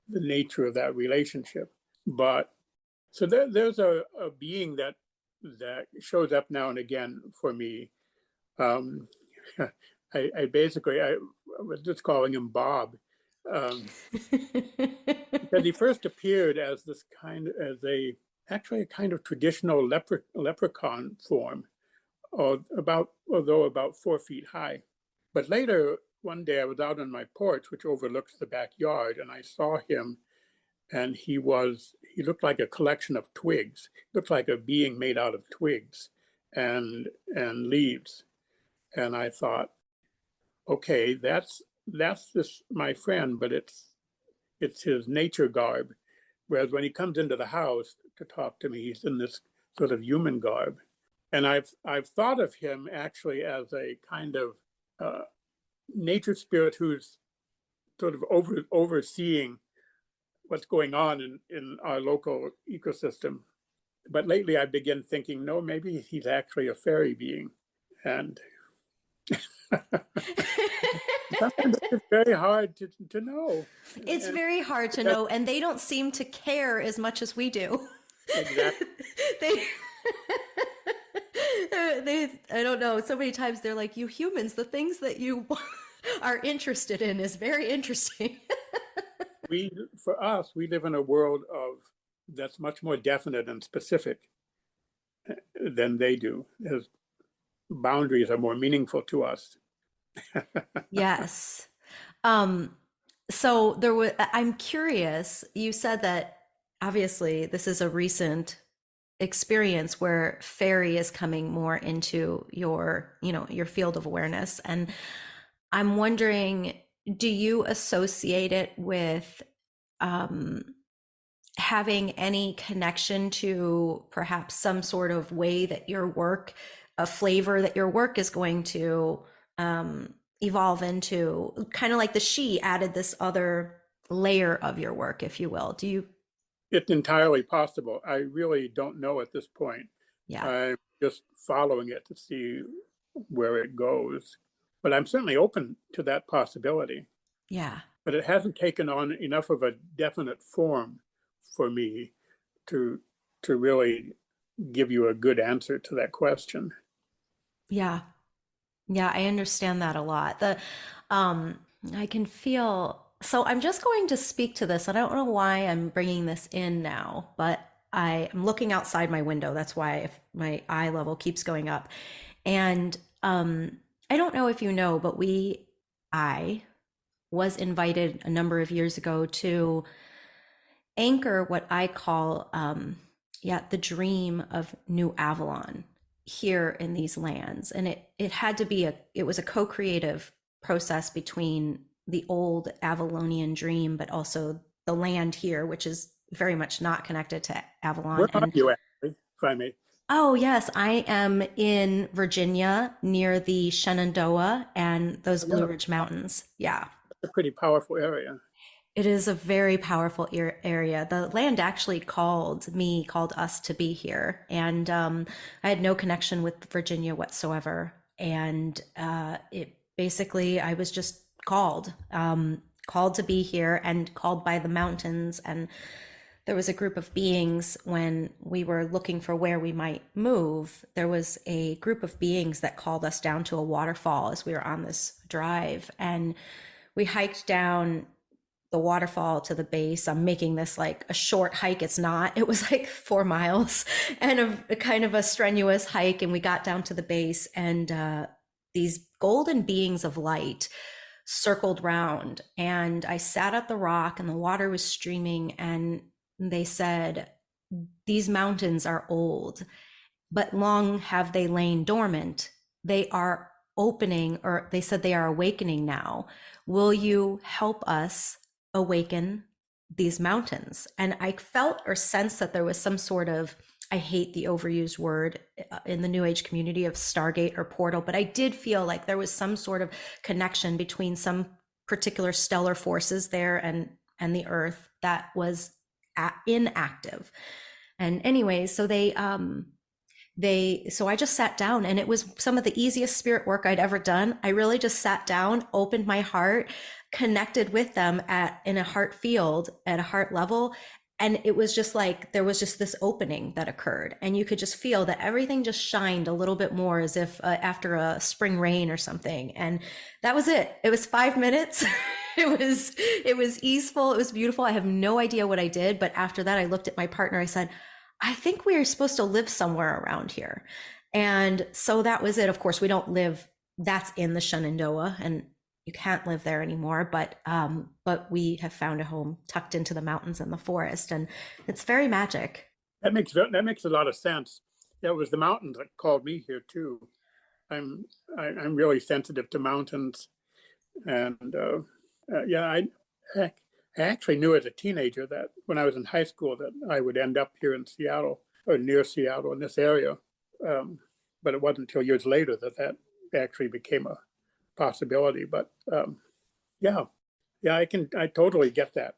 the nature of that relationship. But so there's a being that shows up now and again for me. I basically, I was just calling him Bob, because he first appeared as actually a kind of traditional leprechaun form, although about 4 feet high. But later, one day I was out on my porch, which overlooks the backyard, and I saw him, and he looked like a collection of twigs. He looked like a being made out of twigs and leaves. And I thought, okay, that's this my friend, but it's his nature garb. Whereas when he comes into the house to talk to me, he's in this sort of human garb. And I've thought of him actually as a kind of nature spirit who's sort of overseeing what's going on in our local ecosystem. But lately I begin thinking, no, maybe he's actually a fairy being. And sometimes it's very hard to know. It's very hard to know, and they don't seem to care as much as we do. Exactly. I don't know. So many times they're like, you humans, the things that you are interested in is very interesting. For us, we live in a world that's much more definite and specific than they do. As boundaries are more meaningful to us. Yes. So I'm curious, you said that obviously this is a recent experience where fairy is coming more into your field of awareness. And I'm wondering, do you associate it with having any connection to perhaps some sort of way that your work, a flavor that your work is going to evolve into, kind of like the she added this other layer of your work, if you will? Do you? It's entirely possible. I really don't know at this point. Yeah. I'm just following it to see where it goes. But I'm certainly open to that possibility. Yeah. But it hasn't taken on enough of a definite form for me to really give you a good answer to that question. Yeah. Yeah, I understand that a lot. I can feel, so I'm just going to speak to this. I don't know why I'm bringing this in now, but I am looking outside my window. That's why if my eye level keeps going up. And I don't know if you know, but I was invited a number of years ago to anchor what I call, the dream of New Avalon here in these lands. And it had to be it was a co-creative process between the old Avalonian dream, but also the land here, which is very much not connected to Avalon. Where are you actually, if I may? Oh, yes. I am in Virginia near the Shenandoah and those Blue Ridge Mountains. Yeah. That's a pretty powerful area. It is a very powerful area. The land actually called us to be here. And I had no connection with Virginia whatsoever. And it basically, I was just called to be here and called by the mountains. And there was a group of beings when we were looking for where we might move. There was a group of beings that called us down to a waterfall as we were on this drive. And we hiked down the waterfall to the base. I'm making this like a short hike. It's not. It was like 4 miles and a kind of a strenuous hike. And we got down to the base, and these golden beings of light circled round. And I sat at the rock, and the water was streaming. And they said, "These mountains are old, but long have they lain dormant. They are opening," or they said they are awakening now. Will you help us awaken these mountains? And I felt or sensed that there was some sort of, I hate the overused word in the New Age community of Stargate or portal, but I did feel like there was some sort of connection between some particular stellar forces there and the earth that was inactive. And anyways, so so I just sat down, and it was some of the easiest spirit work I'd ever done. I really just sat down, opened my heart, connected with them in a heart field at a heart level. And it was just like, there was just this opening that occurred, and you could just feel that everything just shined a little bit more, as if after a spring rain or something. And that was it. It was 5 minutes. It was easeful. It was beautiful. I have no idea what I did. But after that, I looked at my partner. I said, "I think we are supposed to live somewhere around here." And so that was it. Of course, we don't live, that's in the Shenandoah, and you can't live there anymore, but we have found a home tucked into the mountains and the forest, and it's very magic. That makes a lot of sense. Yeah, it was the mountains that called me here too. I'm really sensitive to mountains, and yeah, I actually knew as a teenager that when I was in high school that I would end up here in Seattle or near Seattle in this area. But it wasn't until years later that actually became a possibility. But yeah, I totally get that.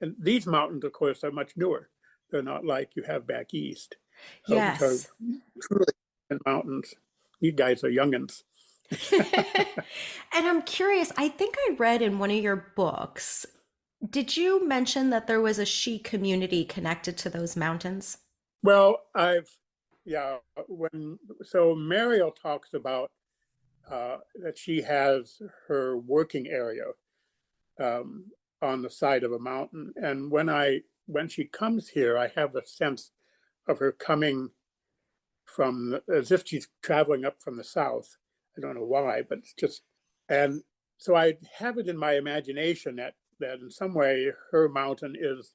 And these mountains, of course, are much newer. They're not like you have back east, which are Yes. truly mountains. You guys are youngins. And I'm curious, I think I read in one of your books, did you mention that there was a she community connected to those mountains? Well, yeah, so Mariel talks about that she has her working area um, on the side of a mountain. And when she comes here, I have a sense of her coming from as if she's traveling up from the south. I don't know why, but it's just, and so I have it in my imagination that in some way her mountain is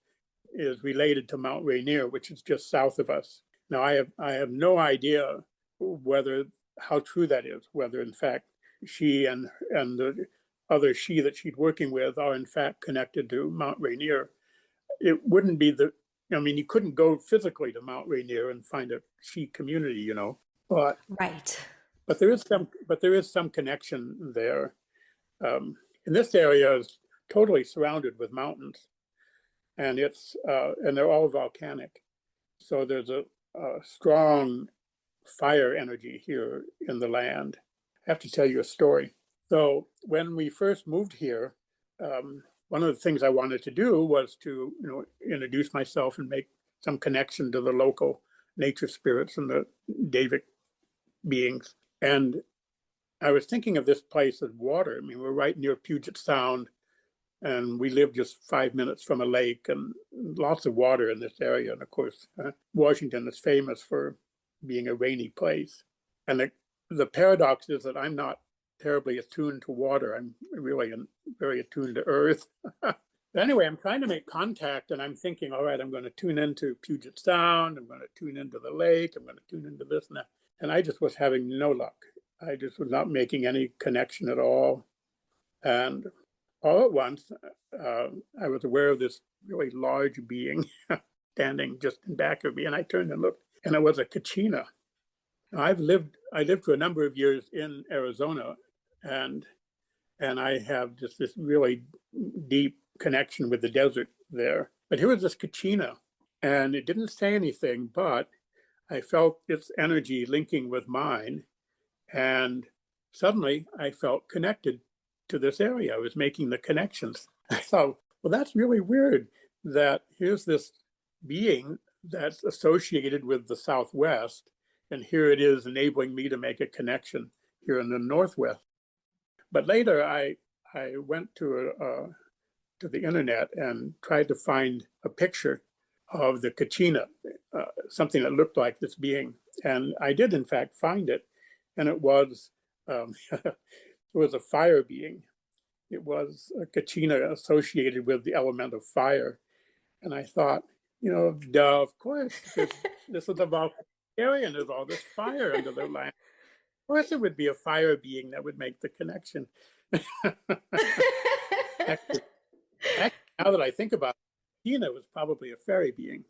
related to Mount Rainier, which is just south of us. Now I have no idea whether how true that is, whether in fact she and the other she that she's working with are in fact connected to Mount Rainier. It wouldn't be I mean, you couldn't go physically to Mount Rainier and find a she community, but Right. there is some connection there. And this area is totally surrounded with mountains, and and they're all volcanic. So there's a strong fire energy here in the land. I have to tell you a story. So when we first moved here, one of the things I wanted to do was to, introduce myself and make some connection to the local nature spirits and the David beings. And I was thinking of this place as water. I mean, we're right near Puget Sound, and we live just 5 minutes from a lake, and lots of water in this area. And of course, Washington is famous for being a rainy place. And the paradox is that I'm not terribly attuned to water. I'm really very attuned to earth. But anyway, I'm trying to make contact, and I'm thinking, all right, I'm going to tune into Puget Sound. I'm going to tune into the lake. I'm going to tune into this and that. And I just was having no luck. I just was not making any connection at all. And all at once, I was aware of this really large being standing just in back of me. And I turned and looked, and it was a kachina. I lived for a number of years in Arizona, and I have just this really deep connection with the desert there. But here was this kachina, and it didn't say anything, but I felt its energy linking with mine, and suddenly I felt connected to this area. I was making the connections. I thought, well, that's really weird that here's this being that's associated with the Southwest, and here it is enabling me to make a connection here in the Northwest. But later I went to the internet and tried to find a picture of the kachina, something that looked like this being. And I did in fact find it, and it was it was a fire being. It was a kachina associated with the element of fire. And I thought, duh, of course, this is a volcanic area and there's all this fire under the land. Of course, it would be a fire being that would make the connection. actually, now that I think about it, Tina was probably a fairy being.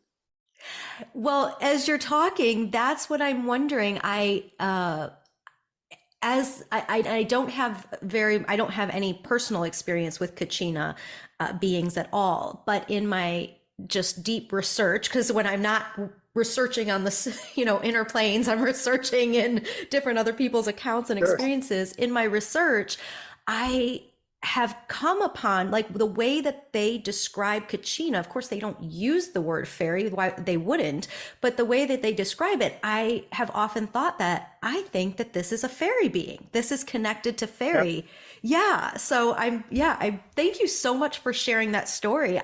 Well, as you're talking, that's what I'm wondering. I don't have any personal experience with Kachina beings at all, but in my just deep research, because when I'm not researching on the inner planes, I'm researching in different other people's accounts and experiences. In my research, I have come upon like the way that they describe Kachina. Of course, they don't use the word fairy, why they wouldn't, but the way that they describe it, I have often thought that I think that this is a fairy being. This is connected to fairy. Yep. Yeah. So I thank you so much for sharing that story.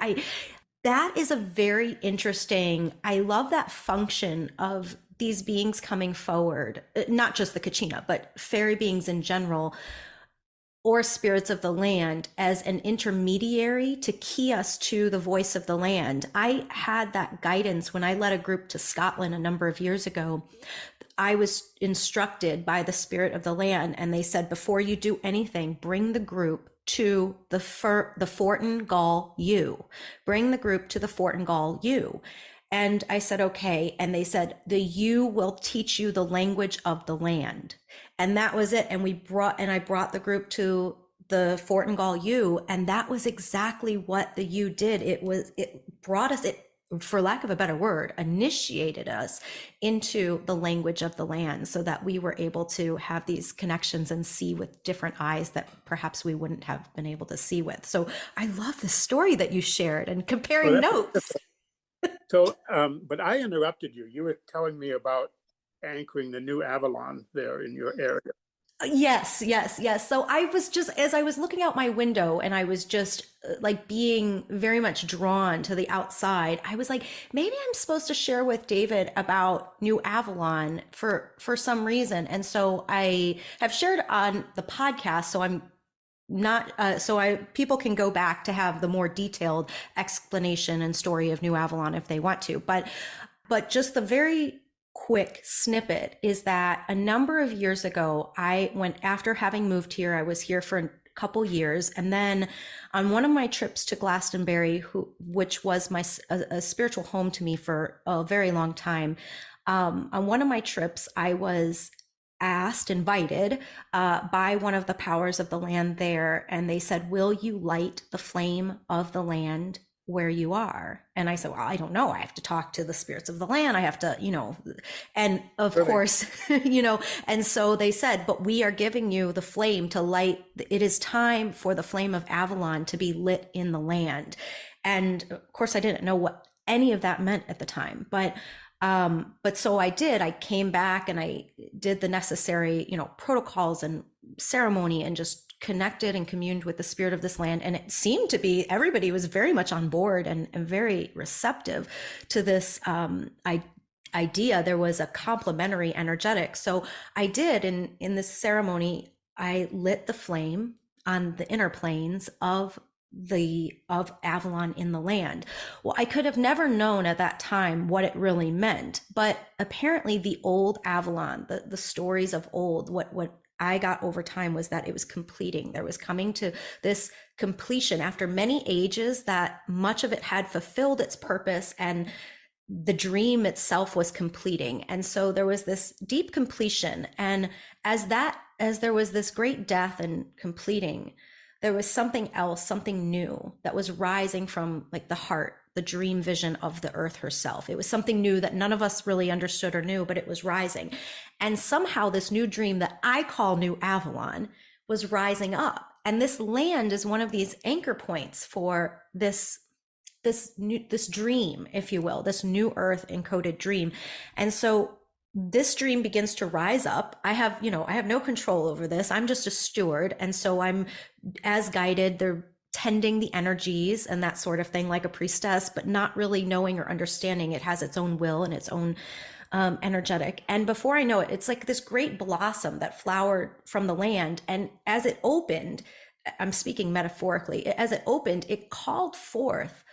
That is a very interesting, I love that function of these beings coming forward, not just the Kachina, but fairy beings in general, or spirits of the land, as an intermediary to key us to the voice of the land. I had that guidance when I led a group to Scotland a number of years ago. I was instructed by the spirit of the land, and they said, before you do anything, bring the group to the Fortin Gall U. Bring the group to the Fortin Gall U. And I said, okay. And they said, the U will teach you the language of the land. And that was it. And I brought the group to the Fortin Gall U, and that was exactly what the U did. It brought us, for lack of a better word, initiated us into the language of the land, so that we were able to have these connections and see with different eyes that perhaps we wouldn't have been able to see with. So I love the story that you shared and comparing notes. So, but I interrupted you. You were telling me about anchoring the new Avalon there in your area. Yes. So I was just, as I was looking out my window and I was just like being very much drawn to the outside, I was like, maybe I'm supposed to share with David about New Avalon for some reason. And so I have shared on the podcast. So I'm not, people can go back to have the more detailed explanation and story of New Avalon if they want to. But just the very quick snippet is that a number of years ago, after having moved here, I was here for a couple years. And then on one of my trips to Glastonbury, which was a spiritual home to me for a very long time, on one of my trips, I was invited by one of the powers of the land there. And they said, will you light the flame of the land where you are? And I said, well, I don't know. I have to talk to the spirits of the land. I have to, and of course, and so they said, but we are giving you the flame to light. It is time for the flame of Avalon to be lit in the land. And of course, I didn't know what any of that meant at the time, but so I came back and I did the necessary, protocols and ceremony, and just connected and communed with the spirit of this land. And it seemed to be, everybody was very much on board and very receptive to this idea. There was a complementary energetic. So I did, in this ceremony, I lit the flame on the inner planes of Avalon in the land. Well, I could have never known at that time what it really meant, but apparently the old Avalon, the stories of old, what I got over time was that it was completing. There was coming to this completion after many ages, that much of it had fulfilled its purpose and the dream itself was completing. And so there was this deep completion. And as there was this great death and completing, there was something else, something new that was rising from like the heart, the dream vision of the earth herself. It was something new that none of us really understood or knew, but it was rising. And somehow this new dream that I call New Avalon was rising up. And this land is one of these anchor points for this dream, if you will, this new earth encoded dream. And so this dream begins to rise up. I have no control over this. I'm just a steward. And so I'm as guided. They're tending the energies and that sort of thing, like a priestess, but not really knowing or understanding it has its own will and its own energetic. And before I know it, it's like this great blossom that flowered from the land. And as it opened, I'm speaking metaphorically, as it opened, it called forth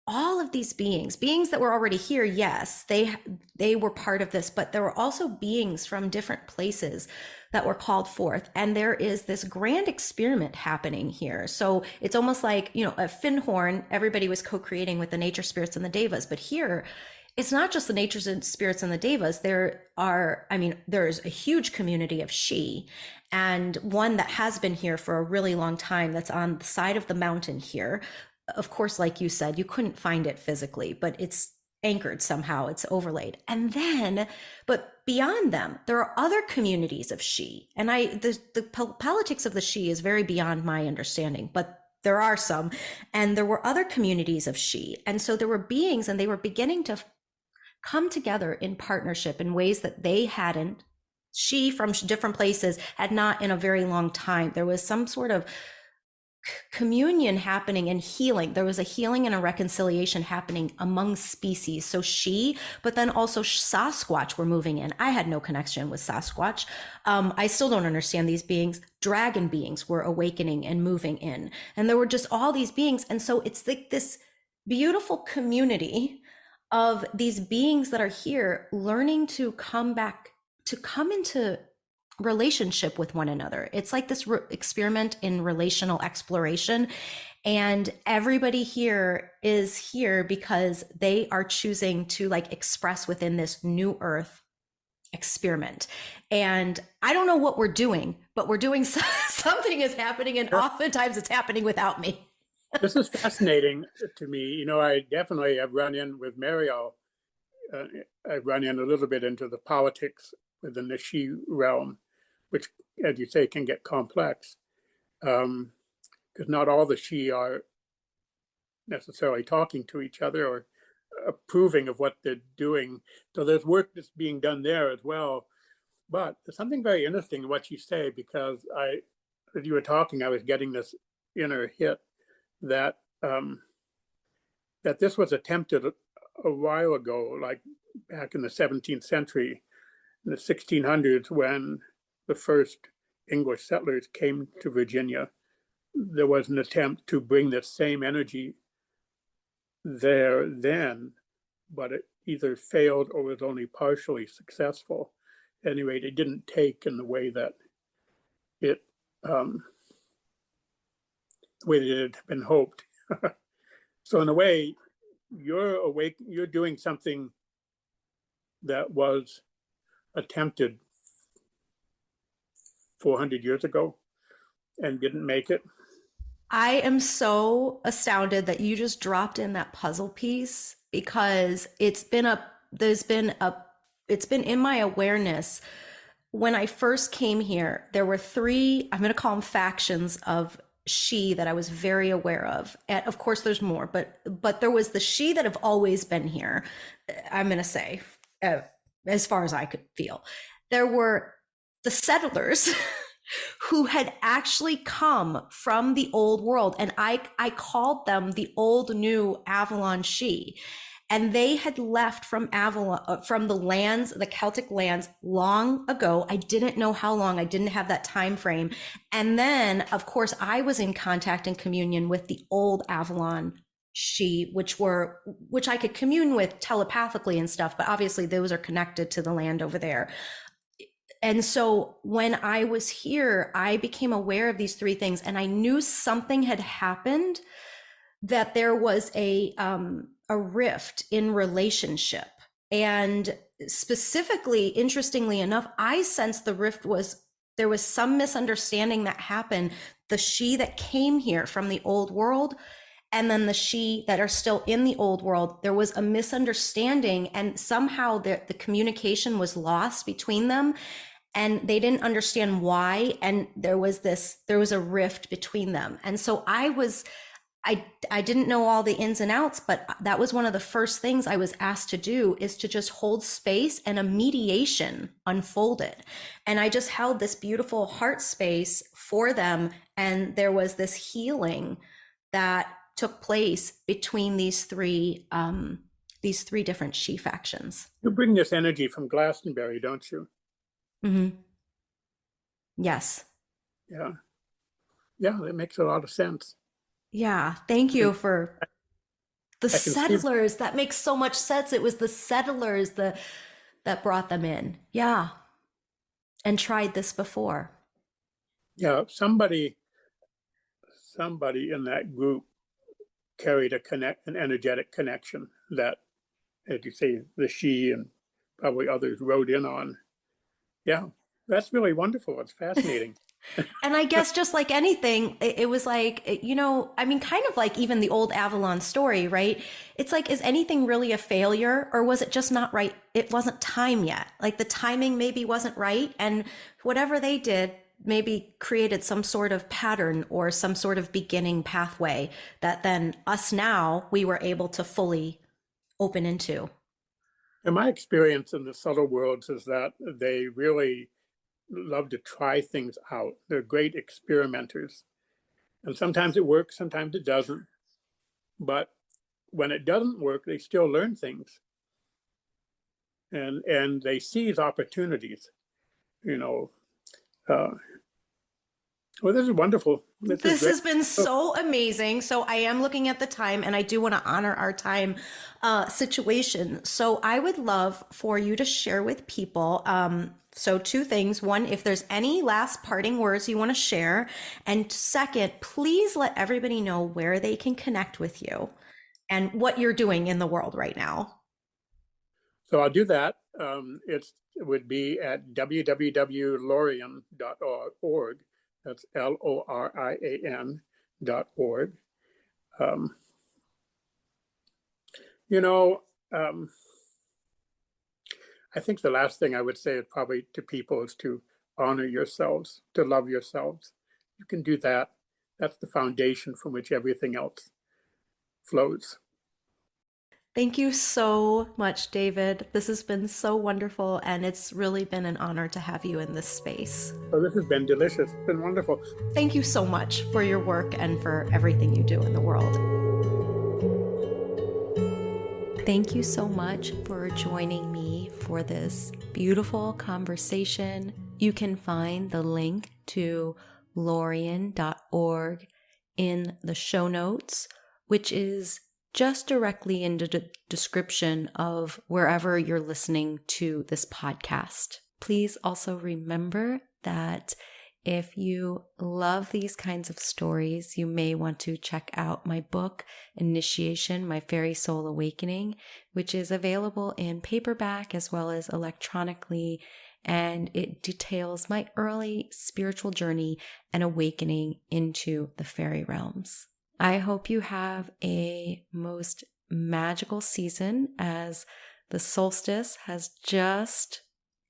all of these beings that were already here. Yes, they were part of this, but there were also beings from different places that were called forth. And there is this grand experiment happening here. So it's almost like, at Findhorn, everybody was co-creating with the nature spirits and the devas, but here it's not just the natures and spirits and the devas. There's a huge community of She, and one that has been here for a really long time, that's on the side of the mountain here. Of course, like you said, you couldn't find it physically, but it's anchored somehow, it's overlaid. And then, but beyond them, there are other communities of She. And the politics of the She is very beyond my understanding, but there are some. And there were other communities of She. And so there were beings, and they were beginning to come together in partnership in ways that they hadn't. She from different places had not in a very long time. There was some sort of communion happening and healing. There was a healing and a reconciliation happening among species. So she, but then also Sasquatch were moving in. I had no connection with Sasquatch. I still don't understand these beings. Dragon beings were awakening and moving in. And there were just all these beings. And so it's like this beautiful community of these beings that are here learning to come back, to come into relationship with one another. It's like this experiment in relational exploration. And everybody here is here because they are choosing to like express within this new earth experiment. And I don't know what we're doing, but we're doing something is happening, and oftentimes it's happening without me. This is fascinating to me. You know, I definitely have run in with Mariel. I've run in a little bit into the politics within the she realm, which, as you say, can get complex, because not all the she are necessarily talking to each other or approving of what they're doing. So there's work that's being done there as well. But there's something very interesting in what you say, because as you were talking, I was getting this inner hit that that this was attempted a while ago, like back in the 17th century, in the 1600s, when the first English settlers came to Virginia. There was an attempt to bring the same energy there then, but it either failed or was only partially successful. Anyway, it didn't take in the way that it had been hoped. So in a way, you're doing something that was attempted 400 years ago and didn't make it. I am so astounded that you just dropped in that puzzle piece, because it's been in my awareness. When I first came here, there were three, I'm going to call them factions of she that I was very aware of. And of course there's more, but there was the she that have always been here. I'm going to say, as far as I could feel, there were the settlers who had actually come from the old world. And I called them the old new Avalon she. And they had left from Avalon, from the lands, the Celtic lands, long ago. I didn't know how long. I didn't have that time frame. And then, of course, I was in contact and communion with the old Avalon she, which I could commune with telepathically and stuff. But obviously, those are connected to the land over there. And so when I was here, I became aware of these three things, and I knew something had happened, that there was a rift in relationship. And specifically, interestingly enough, I sensed the rift was, there was some misunderstanding that happened. The she that came here from the old world, and then the she that are still in the old world, there was a misunderstanding, and somehow the communication was lost between them, and they didn't understand why. And there was a rift between them. And so I didn't know all the ins and outs, but that was one of the first things I was asked to do, is to just hold space, and a mediation unfolded. And I just held this beautiful heart space for them. And there was this healing that took place between these three different she factions. You bring this energy from Glastonbury, don't you? Mm-hmm. Yes. Yeah. Yeah, that makes a lot of sense. Yeah. Thank you for the settlers. That makes so much sense. It was the settlers that brought them in. Yeah. And tried this before. Yeah. Somebody in that group carried an energetic connection that, as you say, the she and probably others rode in on. Yeah. That's really wonderful. It's fascinating. And I guess just like anything, it was like, I mean, kind of like even the old Avalon story, right? It's like, is anything really a failure, or was it just not right? It wasn't time yet. Like the timing maybe wasn't right. And whatever they did maybe created some sort of pattern or some sort of beginning pathway that then us now, we were able to fully open into. And my experience in the subtle worlds is that they really love to try things out. They're great experimenters. And sometimes it works, sometimes it doesn't. But when it doesn't work, they still learn things. And they seize opportunities, you know. Well, this is wonderful. This has been so amazing. So I am looking at the time, and I do want to honor our time situation. So I would love for you to share with people. So two things. One, if there's any last parting words you want to share. And second, please let everybody know where they can connect with you and what you're doing in the world right now. So I'll do that. It would be at www.lorian.org. That's LORIAN.org. I think the last thing I would say is probably to people is to honor yourselves, to love yourselves. You can do that. That's the foundation from which everything else flows. Thank you so much, David. This has been so wonderful, and it's really been an honor to have you in this space. Oh, this has been delicious. It's been wonderful. Thank you so much for your work and for everything you do in the world. Thank you so much for joining me for this beautiful conversation. You can find the link to lorian.org in the show notes, which is just directly in the description of wherever you're listening to this podcast. Please also remember that if you love these kinds of stories, you may want to check out my book, Initiation, My Faery Soul Awakening, which is available in paperback as well as electronically, and it details my early spiritual journey and awakening into the fairy realms. I hope you have a most magical season as the solstice has just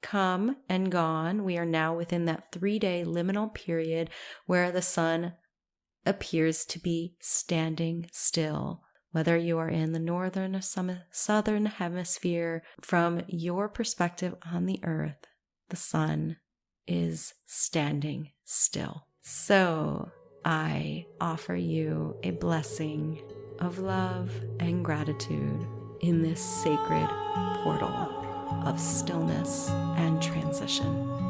come and gone. We are now within that 3-day liminal period where the sun appears to be standing still. Whether you are in the northern or southern hemisphere, from your perspective on the earth, the sun is standing still. So I offer you a blessing of love and gratitude in this sacred portal of stillness and transition.